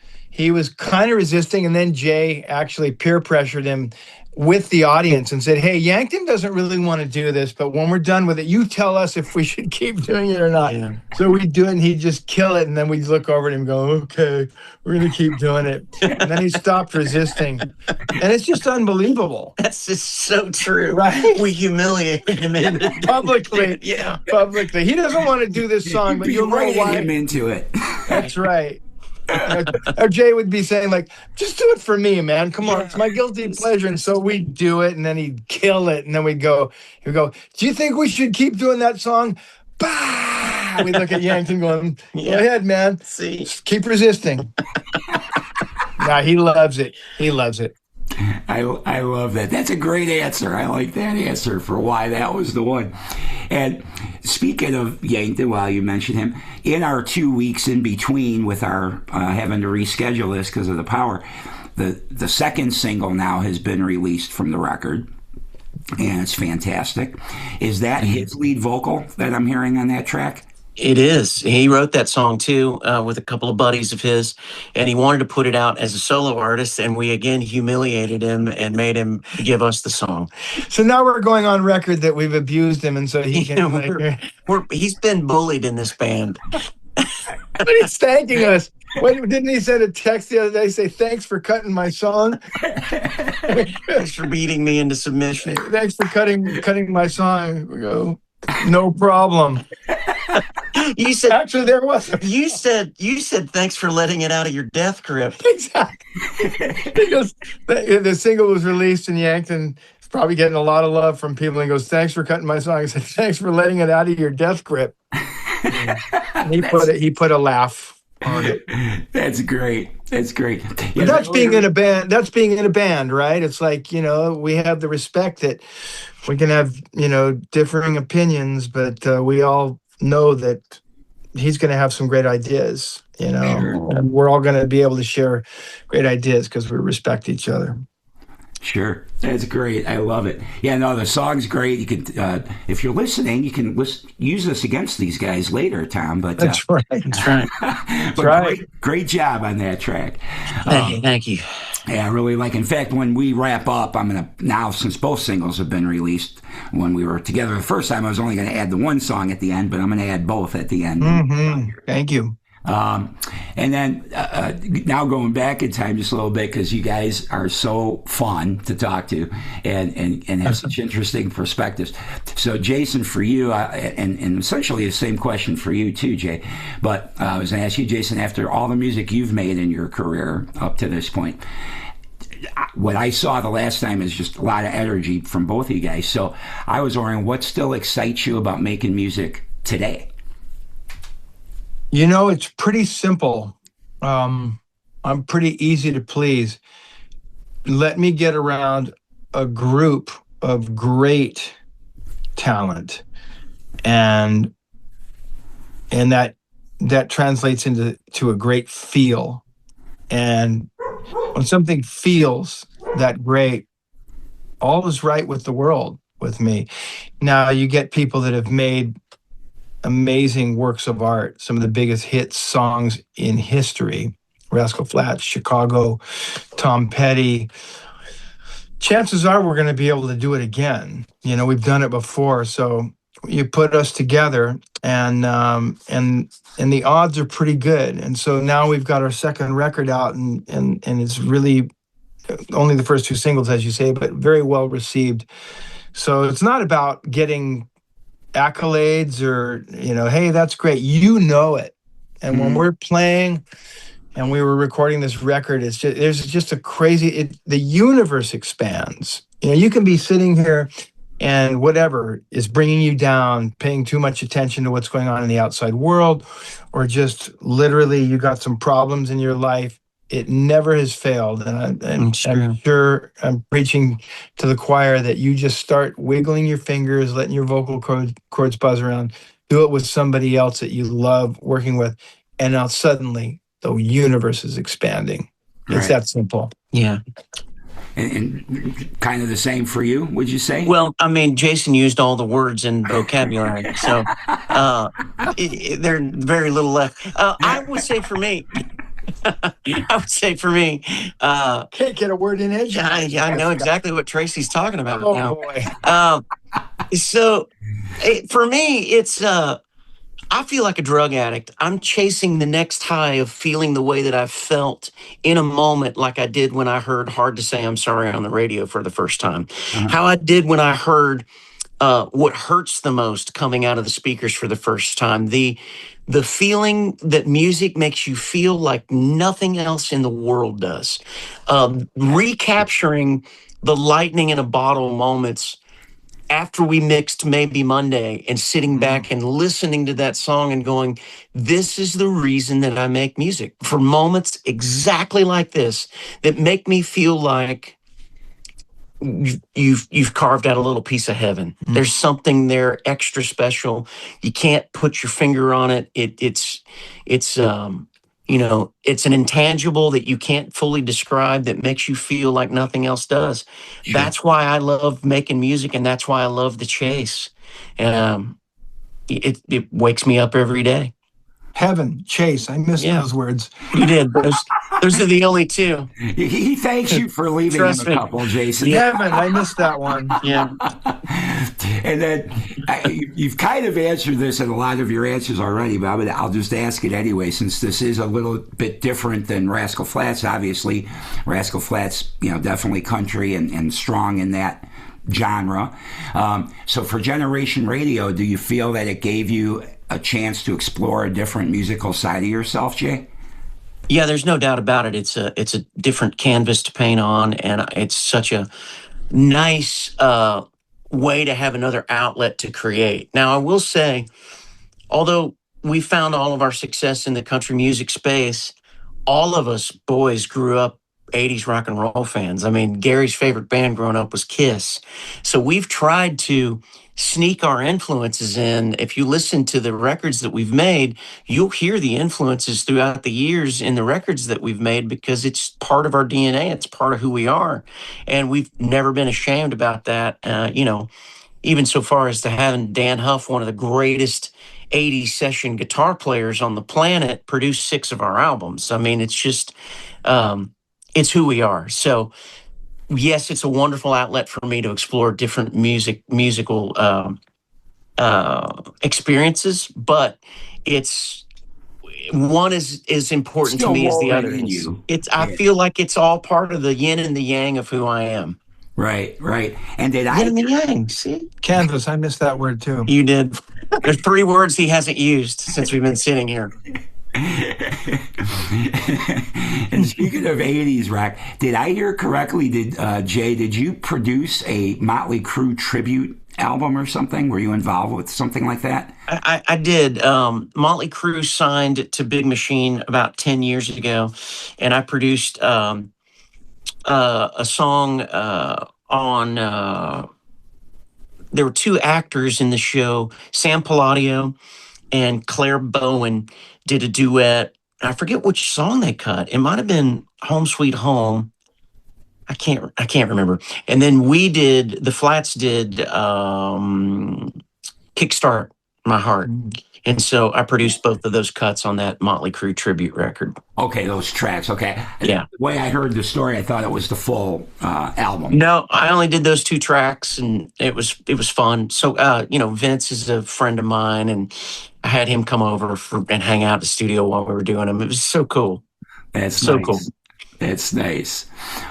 D: kind of resisting. And then Jay actually peer pressured him with the audience and said, hey, Yankton doesn't really want to do this, but when we're done with it, you tell us if we should keep doing it or not. Yeah. So we do it and he'd just kill it. And then we'd look over at him and go, okay, we're going to keep doing it. And then he stopped resisting. And it's just unbelievable.
C: That's just so true.
D: Right?
C: We humiliated him
D: publicly.
C: Yeah.
D: Publicly. He doesn't want to do this song, but you'll know why.
B: Him into it.
D: That's right. Or Jay would be saying like, just do it for me, man. Come on, it's my guilty pleasure. And so we'd do it and then he'd kill it. And then he'd go, do you think we should keep doing that song? Bah! We'd look at Yankton going, go ahead, man.
C: See,
D: just keep resisting. Nah, he loves it. He loves it.
B: I love that. That's a great answer. I like that answer for why that was the one. And speaking of Yankton, while you mentioned him, in our 2 weeks in between with our having to reschedule this because of the power, the second single now has been released from the record, and it's fantastic. Is that his lead vocal that I'm hearing on that track?
C: It is. He wrote that song too with a couple of buddies of his, and he wanted to put it out as a solo artist, and we again humiliated him and made him give us the song.
D: So now we're going on record that we've abused him, and so he can.
C: He's been bullied in this band.
D: But he's thanking us. Didn't he send a text the other day say, thanks for cutting my song?
C: Thanks for beating me into submission.
D: Thanks for cutting my song. We go, no problem.
C: You said
D: actually there was.
C: You said thanks for letting it out of your death grip.
D: Exactly. Because the single was released and Yankton is probably getting a lot of love from people and goes, thanks for cutting my song. I said, thanks for letting it out of your death grip. He put a laugh on it.
B: That's great. That's great.
D: But that's being in a band. That's being in a band, right? It's like, we have the respect that we can have, differing opinions, but we all know that he's going to have some great ideas,
B: Sure.
D: and we're all going to be able to share great ideas because we respect each other.
B: Sure. That's great. I love it. Yeah, no, the song's great. You could, if you're listening, you can use this against these guys later, Tom. But
D: That's right.
C: That's right.
B: but
D: right.
B: Great job on that track.
C: Thank you.
B: Yeah, I really like. In fact, when we wrap up, I'm gonna now, since both singles have been released. When we were together the first time, I was only going to add the one song at the end, but I'm going to add both at the end.
D: Mm-hmm. Thank you.
B: And then now going back in time just a little bit, because you guys are so fun to talk to and have such interesting perspectives. So Jason, for you, and essentially the same question for you too, Jay, but I was going to ask you, Jason, after all the music you've made in your career up to this point, what I saw the last time is just a lot of energy from both of you guys. So I was wondering, what still excites you about making music today?
D: You know, it's pretty simple. I'm pretty easy to please. Let me get around a group of great talent, and that translates into a great feel. And when something feels that great, all is right with the world with me. Now, you get people that have made amazing works of art, some of the biggest hit songs in history, Rascal Flatts, Chicago, Tom Petty. Chances are we're going to be able to do it again. You know, we've done it before, so you put us together, and the odds are pretty good. And so now we've got our second record out, and it's really only the first two singles, as you say, but very well received. So it's not about getting accolades or, you know, hey, that's great. You know it. And when we're playing and we were recording this record, there's just a crazy, the universe expands. You know, you can be sitting here and whatever is bringing you down, paying too much attention to what's going on in the outside world, or just literally you got some problems in your life. It never has failed. And I'm sure I'm preaching to the choir that you just start wiggling your fingers, letting your vocal cords buzz around, do it with somebody else that you love working with. And now suddenly the universe is expanding. It's that simple.
C: Yeah.
B: And kind of the same for you, would you say?
C: Well, I mean, Jason used all the words and vocabulary, so there very little left. I would say for me,
D: Can't get a word in edge.
C: I know exactly what Tracy's talking about now.
D: Boy.
C: So for me, it's I feel like a drug addict. I'm chasing the next high of feeling the way that I've felt in a moment, like I did when I heard "Hard to Say I'm Sorry" on the radio for the first time. How I did when I heard "What Hurts the Most" coming out of the speakers for the first time. The feeling that music makes you feel like nothing else in the world does. Recapturing the lightning in a bottle moments after we mixed Maybe Monday, and sitting back and listening to that song and going, this is the reason that I make music, for moments exactly like this that make me feel like you've carved out a little piece of heaven. There's something there extra special. You can't put your finger on it. It's you know, it's an intangible that you can't fully describe that makes you feel like nothing else does. Sure. That's why I love making music, and that's why I love the chase. It wakes me up every day.
D: Heaven, chase. I missed those words.
C: You did. Those are the only two.
B: He thanks you for leaving him a couple, Jason.
D: Heaven, I missed that one.
C: Yeah.
B: And then you've kind of answered this in a lot of your answers already, but I'll just ask it anyway, since this is a little bit different than Rascal Flatts. Obviously, Rascal Flatts, you know, definitely country and strong in that genre. So for Generation Radio, do you feel that it gave you a chance to explore a different musical side of yourself, Jay?
C: Yeah, there's no doubt about it. It's a different canvas to paint on, and it's such a nice way to have another outlet to create. Now, I will say, although we found all of our success in the country music space, all of us boys grew up 80s rock and roll fans. I mean, Gary's favorite band growing up was Kiss. So we've tried to sneak our influences in. If you listen to the records that we've made, you'll hear the influences throughout the years in the records that we've made because it's part of our DNA. It's part of who we are. And we've never been ashamed about that. Even so far as to having Dan Huff, one of the greatest 80s session guitar players on the planet, produce 6 of our albums. I mean, it's just, it's who we are. So, yes, it's a wonderful outlet for me to explore different musical experiences, but it's one is as important
B: Still
C: to me as the
B: rolling
C: other
B: in
C: is.
B: you.
C: I feel like it's all part of the yin and the yang of who I am.
B: Right. And did
C: Yin and the yang, see?
E: Canvas, I missed that word too.
C: You did. There's 3 words he hasn't used since we've been sitting here.
B: And speaking of 80s rock, did I hear correctly? Jay, did you produce a Motley Crue tribute album or something? Were you involved with something like that?
C: I did. Motley Crue signed to Big Machine about 10 years ago, and I produced a song on. There were 2 actors in the show, Sam Palladio and Claire Bowen did a duet. I forget which song they cut. It might have been Home Sweet Home. I can't remember. And then the Flats did Kickstart My Heart. And so I produced both of those cuts on that Motley Crue tribute record.
B: Okay, those tracks. Okay.
C: Yeah.
B: The way I heard the story, I thought it was the full album.
C: No, I only did those 2 tracks, and it was fun. So, Vince is a friend of mine, and I had him come over and hang out in the studio while we were doing them. It was so cool.
B: That's
C: so
B: nice.
C: Cool.
B: That's nice.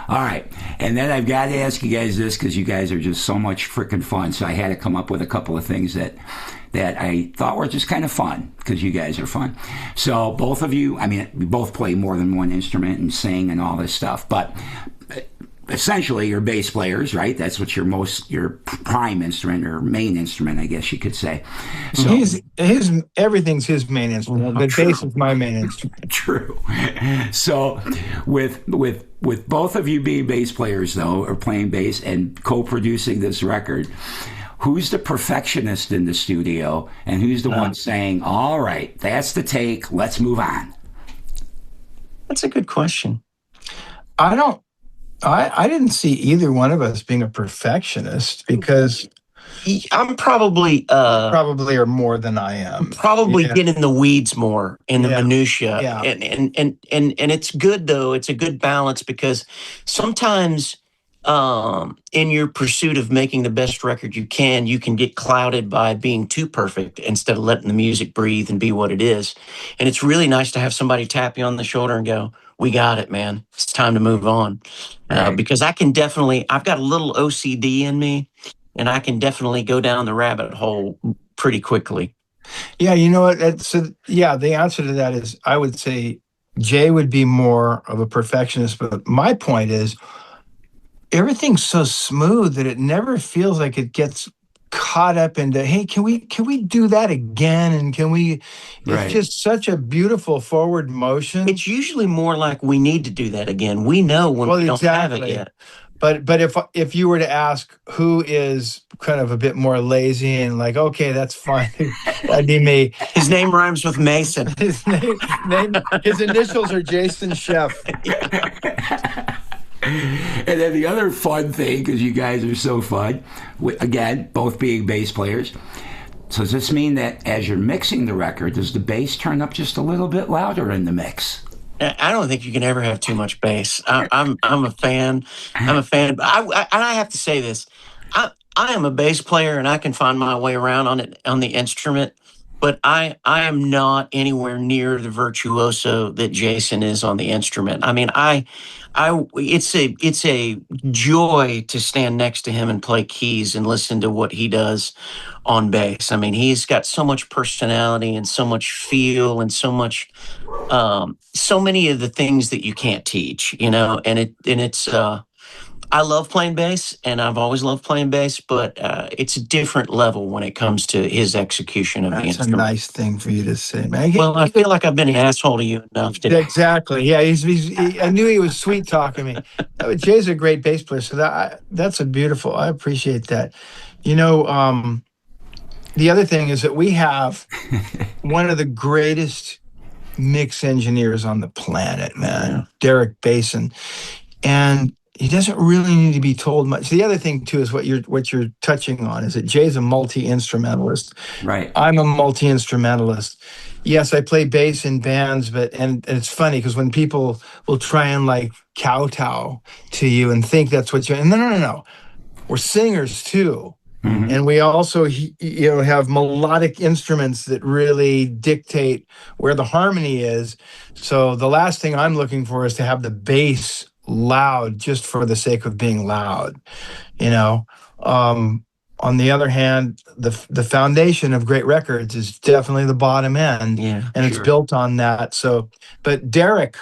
B: All right. And then I've got to ask you guys this because you guys are just so much freaking fun. So I had to come up with a couple of things that I thought were just kind of fun because you guys are fun. So both of you, I mean, we both play more than one instrument and sing and all this stuff, but essentially you're bass players, right? That's what your prime instrument or main instrument, I guess you could say. So
E: everything's his main instrument, but bass is my main instrument.
B: True. So with both of you being bass players though, or playing bass and co-producing this record, who's the perfectionist in the studio and who's the one saying, all right, that's the take, let's move on?
C: That's a good question.
E: I didn't see either one of us being a perfectionist because
C: I'm probably
E: are more than I am.
C: Get in the weeds more in the minutia.
E: Yeah.
C: And it's good though. It's a good balance because sometimes in your pursuit of making the best record you can get clouded by being too perfect instead of letting the music breathe and be what it is. And it's really nice to have somebody tap you on the shoulder and go, we got it, man. It's time to move on.
B: Right.
C: Because I've got a little OCD in me and I can definitely go down the rabbit hole pretty quickly.
E: Yeah. You know what? The answer to that is I would say Jay would be more of a perfectionist, but my point is, everything's so smooth that it never feels like it gets caught up into, hey, can we do that again? And can we, it's just such a beautiful forward motion.
C: It's usually more like we need to do that again. We know when we don't have it yet.
E: But if you were to ask who is kind of a bit more lazy and like, okay, that's fine, that'd be me.
C: His name rhymes with Mason.
E: His initials are Jason Scheff.
B: And then the other fun thing, because you guys are so fun, again, both being bass players, so does this mean that as you're mixing the record, does the bass turn up just a little bit louder in the mix?
C: I don't think you can ever have too much bass. I'm a fan. But I have to say this. I am a bass player and I can find my way around on the instrument, but I am not anywhere near the virtuoso that Jason is on the instrument. I mean, it's a joy to stand next to him and play keys and listen to what he does on bass. I mean, he's got so much personality and so much feel and so much, so many of the things that you can't teach, and it's, I love playing bass and I've always loved playing bass, but it's a different level when it comes to his execution of the instrument.
E: That's a nice thing for you to say, man.
C: Well, I feel like I've been an asshole to you enough today.
E: Exactly. Yeah, I knew he was sweet talking me. Jay's a great bass player, so that's a beautiful. I appreciate that. the other thing is that we have one of the greatest mix engineers on the planet, man, Derek Basin. And he doesn't really need to be told much. The other thing too is what you're touching on is that Jay's a multi-instrumentalist.
B: Right.
E: I'm a multi-instrumentalist. Yes, I play bass in bands, but and it's funny because when people will try and like kowtow to you and think that's what you're, no. We're singers too.
B: Mm-hmm.
E: And we also, have melodic instruments that really dictate where the harmony is. So the last thing I'm looking for is to have the bass loud just for the sake of being loud. On the other hand, the foundation of great records is definitely the bottom end, and it's built on that. So, but Derek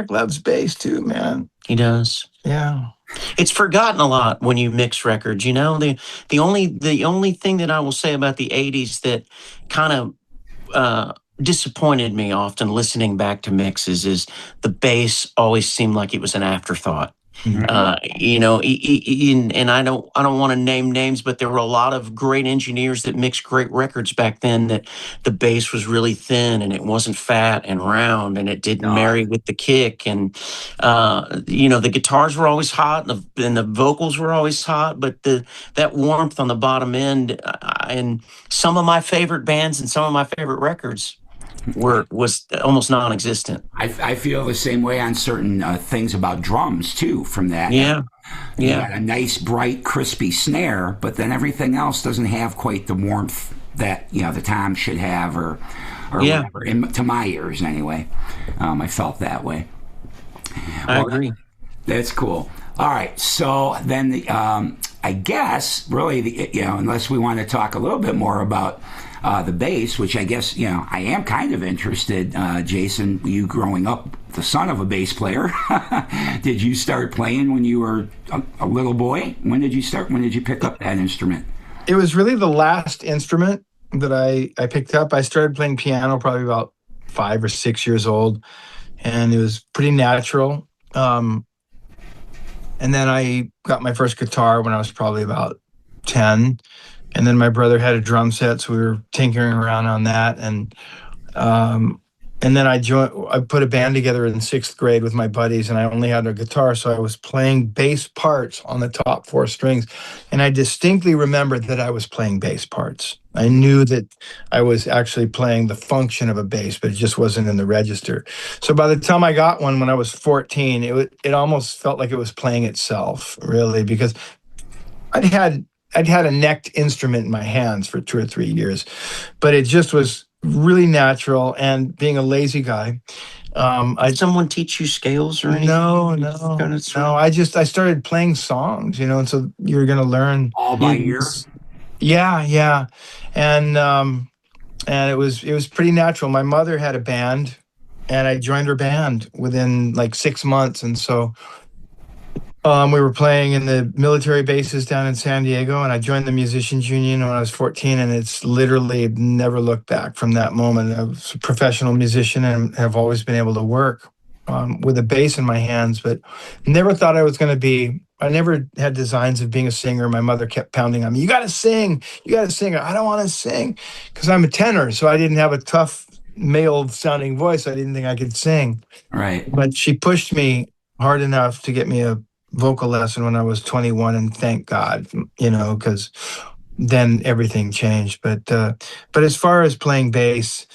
E: loves bass too, man.
C: He does.
E: Yeah.
C: It's forgotten a lot when you mix records. The only thing that I will say about the '80s that kind of disappointed me often listening back to mixes is the bass always seemed like it was an afterthought. And I don't want to name names, but there were a lot of great engineers that mixed great records back then that the bass was really thin and it wasn't fat and round and it didn't marry with the kick. And, the guitars were always hot and the vocals were always hot, but that warmth on the bottom end and some of my favorite bands and some of my favorite records was almost non-existent.
B: I feel the same way on certain things about drums too. From that,
C: you
B: got a nice, bright, crispy snare, but then everything else doesn't have quite the warmth that the tom should have, or whatever. To my ears, anyway, I felt that way.
C: I agree.
B: That's cool. All right, so then I guess really, unless we want to talk a little bit more about the bass, which I guess, I am kind of interested. Jason, you growing up the son of a bass player, did you start playing when you were a little boy? When did you start? When did you pick up that instrument?
E: It was really the last instrument that I picked up. I started playing piano probably about 5 or 6 years old, and it was pretty natural. And then I got my first guitar when I was probably about 10. And then my brother had a drum set, so we were tinkering around on that. And then I put a band together in 6th grade with my buddies, and I only had a guitar, so I was playing bass parts on the top 4 strings. And I distinctly remembered that I was playing bass parts. I knew that I was actually playing the function of a bass, but it just wasn't in the register. So by the time I got one when I was 14, it almost felt like it was playing itself, really, because I'd had a necked instrument in my hands for 2 or 3 years, but it just was really natural. And being a lazy guy,
C: did someone teach you scales or anything?
E: No. I started playing songs, and so you're going to learn
B: all by ear.
E: Yeah. And it was pretty natural. My mother had a band, and I joined her band within like 6 months. And so we were playing in the military bases down in San Diego, and I joined the Musicians Union when I was 14, and it's literally never looked back from that moment. I was a professional musician and have always been able to work with a bass in my hands, but never thought I was going to be. I never had designs of being a singer. My mother kept pounding on me, you got to sing. I don't want to sing because I'm a tenor, so I didn't have a tough male-sounding voice. I didn't think I could sing.
B: Right.
E: But she pushed me hard enough to get me a vocal lesson when I was 21, and thank God, because then everything changed. But as far as playing bass,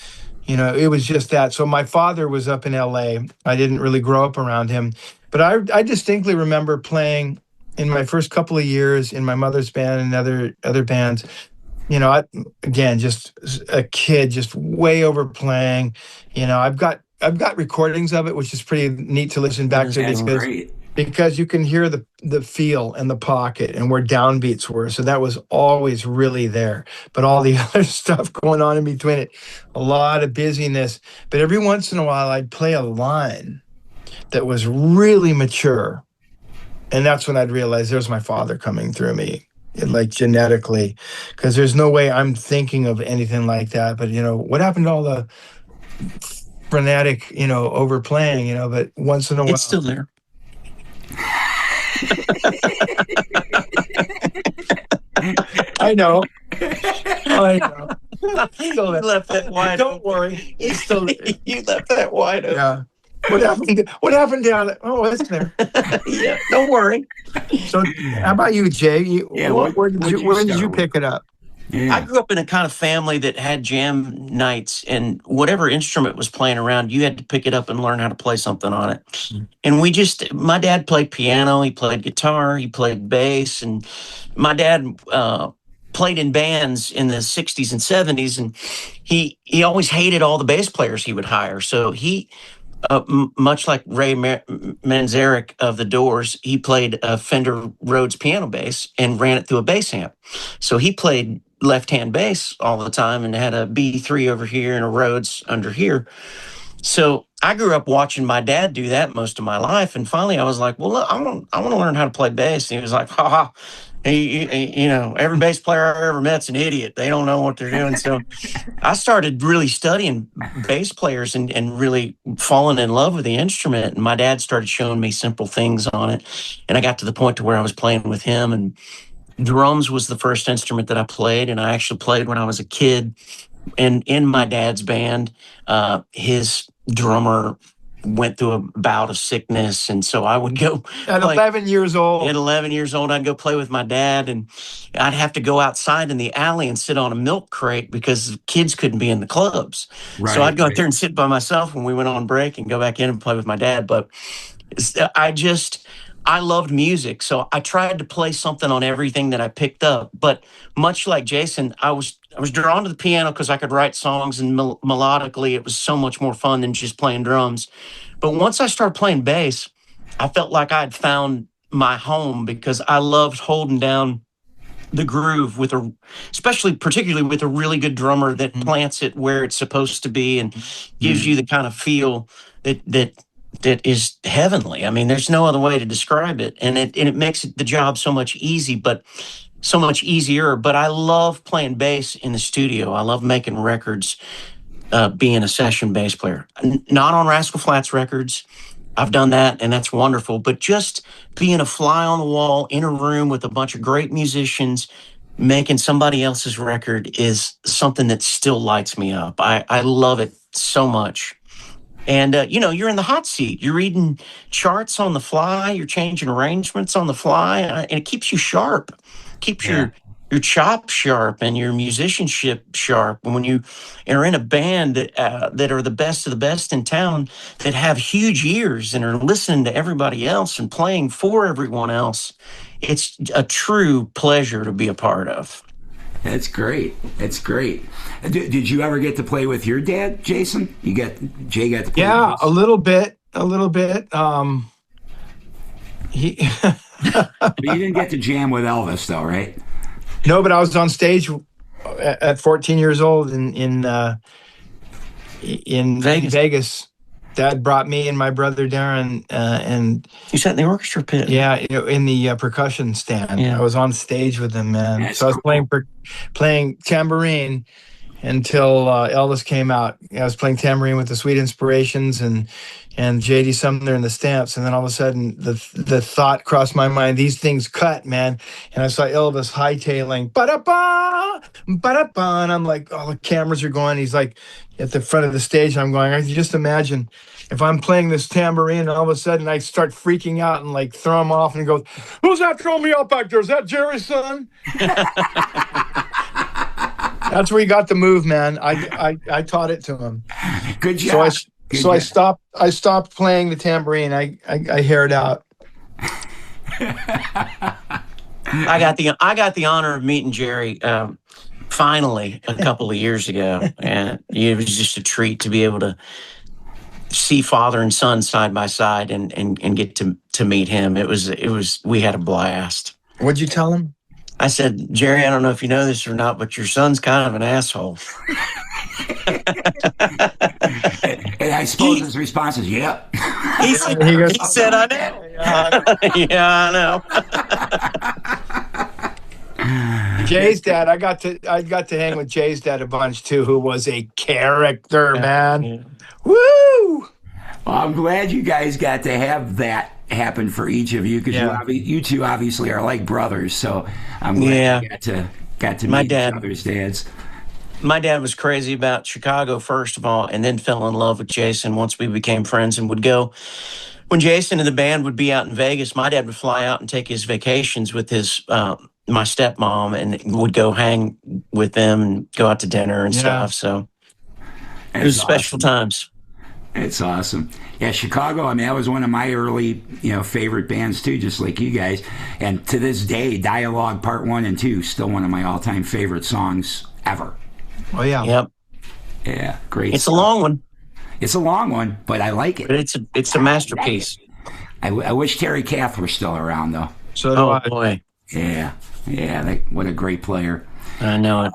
E: it was just that. So my father was up in LA. I didn't really grow up around him, but I distinctly remember playing in my first couple of years in my mother's band and other bands. Again, just a kid, just way overplaying. I've got recordings of it, which is pretty neat to listen back to because you can hear the feel and the pocket and where downbeats were. So that was always really there. But all the other stuff going on in between it, a lot of busyness. But every once in a while, I'd play a line that was really mature. And that's when I'd realize there's my father coming through me, like genetically, because there's no way I'm thinking of anything like that. But, what happened to all the frenetic, overplaying, but once in a while.
C: It's still there.
E: I know. I know.
C: You left that wide.
E: Don't worry. It's still there.
C: You left that wide open.
E: Yeah. What happened down there? Oh, it's there.
C: Yeah, don't worry.
E: So, how about you, Jay?
B: Yeah,
E: Where did you pick it up?
B: Yeah.
C: I grew up in a kind of family that had jam nights, and whatever instrument was playing around, you had to pick it up and learn how to play something on it. And my dad played piano, he played guitar, he played bass, and my dad played in bands in the 60s and 70s, and he always hated all the bass players he would hire. So he, much like Ray Manzarek of the Doors, he played a Fender Rhodes piano bass and ran it through a bass amp. So he played left-hand bass all the time and had a B3 over here and a Rhodes under here. So I grew up watching my dad do that most of my life. And finally I was like, well, look, I want to learn how to play bass. And he was like, ha ha. Every bass player I ever met's an idiot. They don't know what they're doing. So I started really studying bass players and really falling in love with the instrument. And my dad started showing me simple things on it. And I got to the point to where I was playing with him. And drums was the first instrument that I played. And I actually played when I was a kid. And in my dad's band, his drummer went through a bout of sickness, and so I would go
E: at 11 years old.
C: At 11 years old, I'd go play with my dad, and I'd have to go outside in the alley and sit on a milk crate because kids couldn't be in the clubs. Right, so I'd go out there and sit by myself when we went on break and go back in and play with my dad. But I loved music, so I tried to play something on everything that I picked up. But much like Jason, I was drawn to the piano because I could write songs, and melodically it was so much more fun than just playing drums. But once I started playing bass, I felt like I'd found my home because I loved holding down the groove particularly with a really good drummer that plants it where it's supposed to be and gives you the kind of feel that is heavenly. I mean, there's no other way to describe it. And it makes the job so much easier. But I love playing bass in the studio. I love making records, being a session bass player. Not on Rascal Flatts records. I've done that, and that's wonderful. But just being a fly on the wall in a room with a bunch of great musicians, making somebody else's record is something that still lights me up. I love it so much. And, you're in the hot seat. You're reading charts on the fly. You're changing arrangements on the fly. And it keeps you sharp. Keeps your chops sharp and your musicianship sharp. And when you are in a band that are the best of the best in town, that have huge ears and are listening to everybody else and playing for everyone else, it's a true pleasure to be a part of.
B: That's great. That's great. Did you ever get to play with your dad, Jason? Jay got to play
E: Yeah,
B: with
E: a little bit. He
B: But you didn't get to jam with Elvis, though, right?
E: No, but I was on stage at 14 years old in Vegas. Dad brought me and my brother Darren, and
C: you sat in the orchestra pit.
E: Yeah, in the percussion stand. Yeah. I was on stage with them, man. That's so I was playing tambourine until Elvis came out. I was playing tambourine with the Sweet Inspirations and J.D. Sumner and the Stamps, and then all of a sudden the thought crossed my mind: these things cut, man. And I saw Elvis hightailing, ba-da-ba, ba-da-ba, and I'm like, oh, the cameras are going. He's like at the front of the stage, and I'm going, I can just imagine if I'm playing this tambourine, and all of a sudden I start freaking out and like throw him off, and he goes, "Who's that throwing me out back there? Is that Jerry's son?" That's where he got the move, man. I taught it to him.
B: Good job.
E: So I stopped playing the tambourine. I haired out.
C: I got the honor of meeting Jerry finally a couple of years ago, and it was just a treat to be able to see father and son side by side and get to meet him. It was we had a blast.
E: What'd you tell him?
C: I said, Jerry, I don't know if you know this or not, but your son's kind of an asshole.
B: And I suppose his response is, "Yep."
C: He said, "I know." Yeah,
E: I know. Jay's dad, I got to hang with Jay's dad a bunch too, who was a character, man. Yeah. Woo!
B: Well, I'm glad you guys got to have that happened for each of you because you two obviously are like brothers. So I'm glad you got to meet each other's dads.
C: My dad was crazy about Chicago, first of all, and then fell in love with Jason once we became friends and would go. When Jason and the band would be out in Vegas, my dad would fly out and take his vacations with his my stepmom and would go hang with them and go out to dinner and stuff. So it was special times.
B: It's awesome. Yeah, Chicago, I mean, that was one of my early, favorite bands too, just like you guys. And to this day, Dialogue Part 1 and 2, still one of my all-time favorite songs ever.
E: Oh, yeah.
C: Yep.
B: Yeah, great.
C: It's a long one.
B: It's a long one, but I like it.
C: But it's a masterpiece.
B: I wish Terry Kath were still around, though.
E: So do I.
C: Boy.
B: Yeah, what a great player.
C: I know it.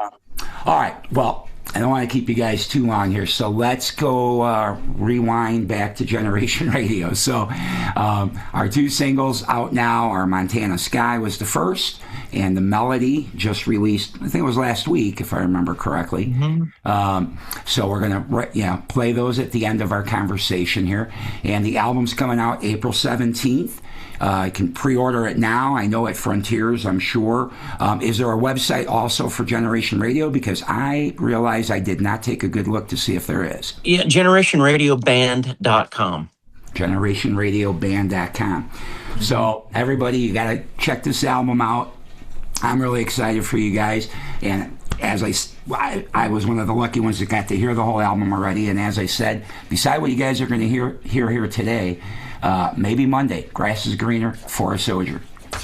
B: All right, well, I don't want to keep you guys too long here, so let's go rewind back to Generation Radio. So our two singles out now are Montana Sky was the first, and The Melody just released, I think it was last week, if I remember correctly. Mm-hmm. So we're going to play those at the end of our conversation here. And the album's coming out April 17th. You can pre-order it now. I know at Frontiers, I'm sure. Is there a website also for Generation Radio? Because I realize I did not take a good look to see if there is.
C: Yeah, GenerationRadioBand.com.
B: GenerationRadioBand.com. So everybody, you got to check this album out. I'm really excited for you guys. And as I was one of the lucky ones that got to hear the whole album already. And as I said, beside what you guys are going to hear here today, maybe Monday, Grass is Greener, Forest Soldier.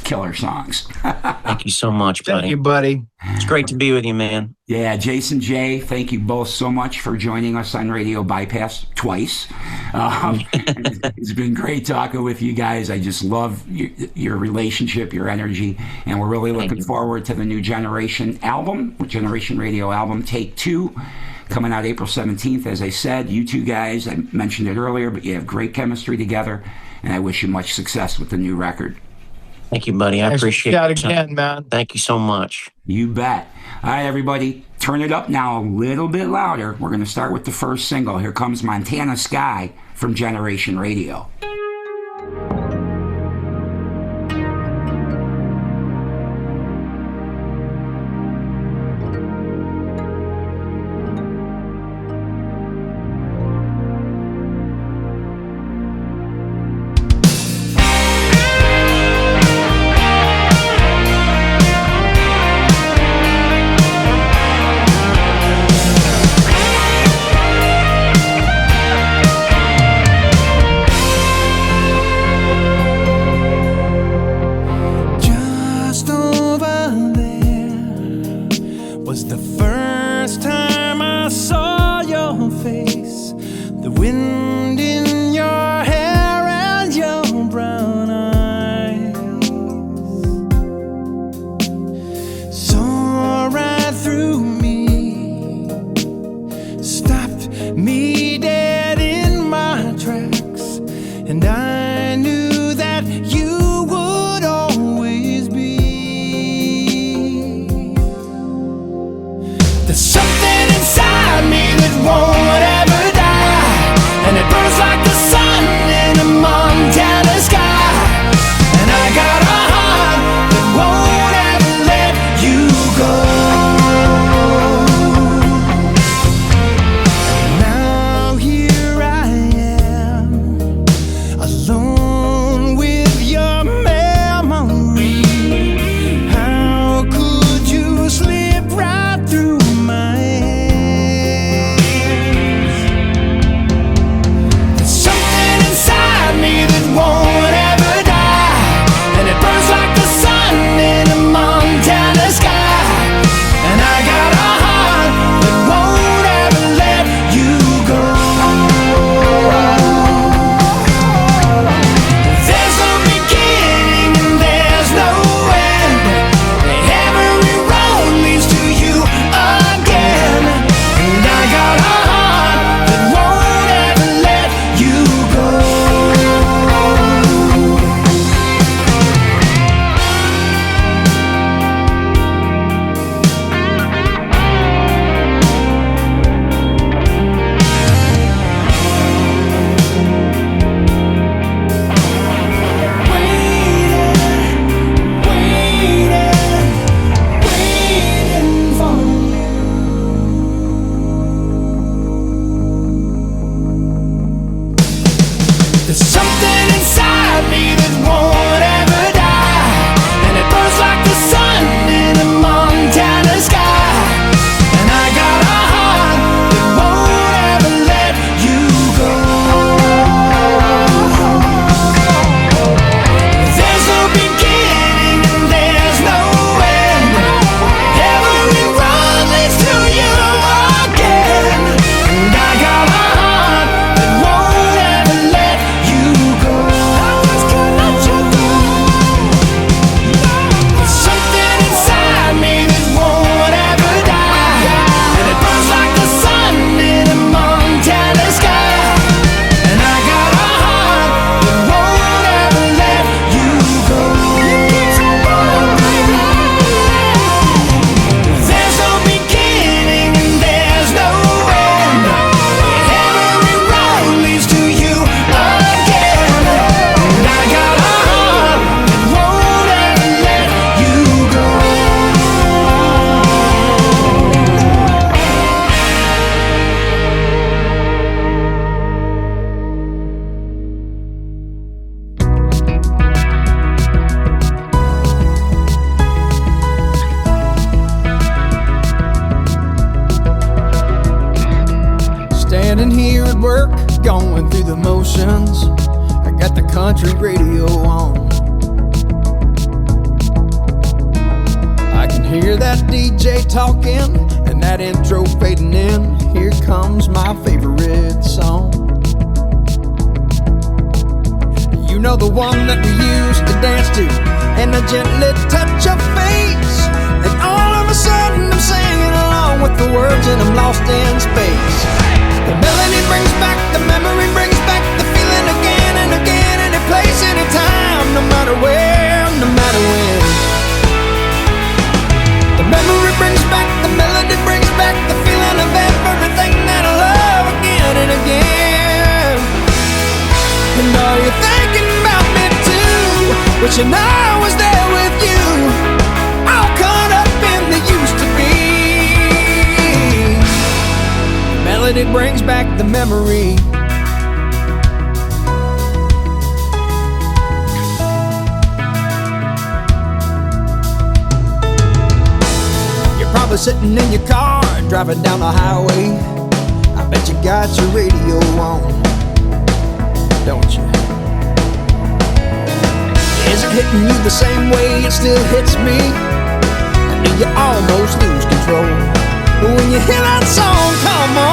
B: Killer songs.
C: Thank you so much, buddy.
E: Thank you, buddy.
C: It's great to be with you, man.
B: Yeah, Jason, Jay, thank you both so much for joining us on Radio Bypass twice. It's been great talking with you guys. I just love your relationship, your energy, and we're really looking forward to the new Generation Radio album, Take 2, coming out April 17th. As I said, you two guys, I mentioned it earlier, but you have great chemistry together, and I wish you much success with the new record.
C: Thank you, buddy. I appreciate
E: it. Again, man.
C: Thank you so much.
B: You bet. All right, everybody, turn it up now a little bit louder. We're going to start with the first single. Here comes Montana Sky from Generation Radio.
F: Now There's something inside me that won't ever die, and it burns like the sun in a Montana sky. And I got a heart that won't ever let you go. There's no beginning and there's no end. Every road leads to you again. And I got a heart that won't ever let you go. There's something inside me that won't ever die, and it burns like the sun in a Montana sky. And I got a heart that won't ever let you go. There's no beginning and there's no end. Every road leads to you again. And I got a heart that won't ever let you go. Standing here at work, going through the motions. I got the country radio on. I can hear that DJ talking and that intro fading in. Here comes my favorite song. You know, the one that we used to dance to, and a gently touch of face. And all of a sudden I'm singing along with the words and I'm lost in space. The melody brings back, the memory brings back the feeling again and again, any place, any time, no matter where, no matter when. The memory brings back, the melody brings back the feeling of everything that I love again and again. And are you thinking about me too? Wishing I was there with you, all caught up in the used to be. Melody brings back the memory. You're probably sitting in your car, driving down the highway. I bet you got your radio on, don't you? Is it hitting you the same way it still hits me? And do you almost lose control when you hear that song come on?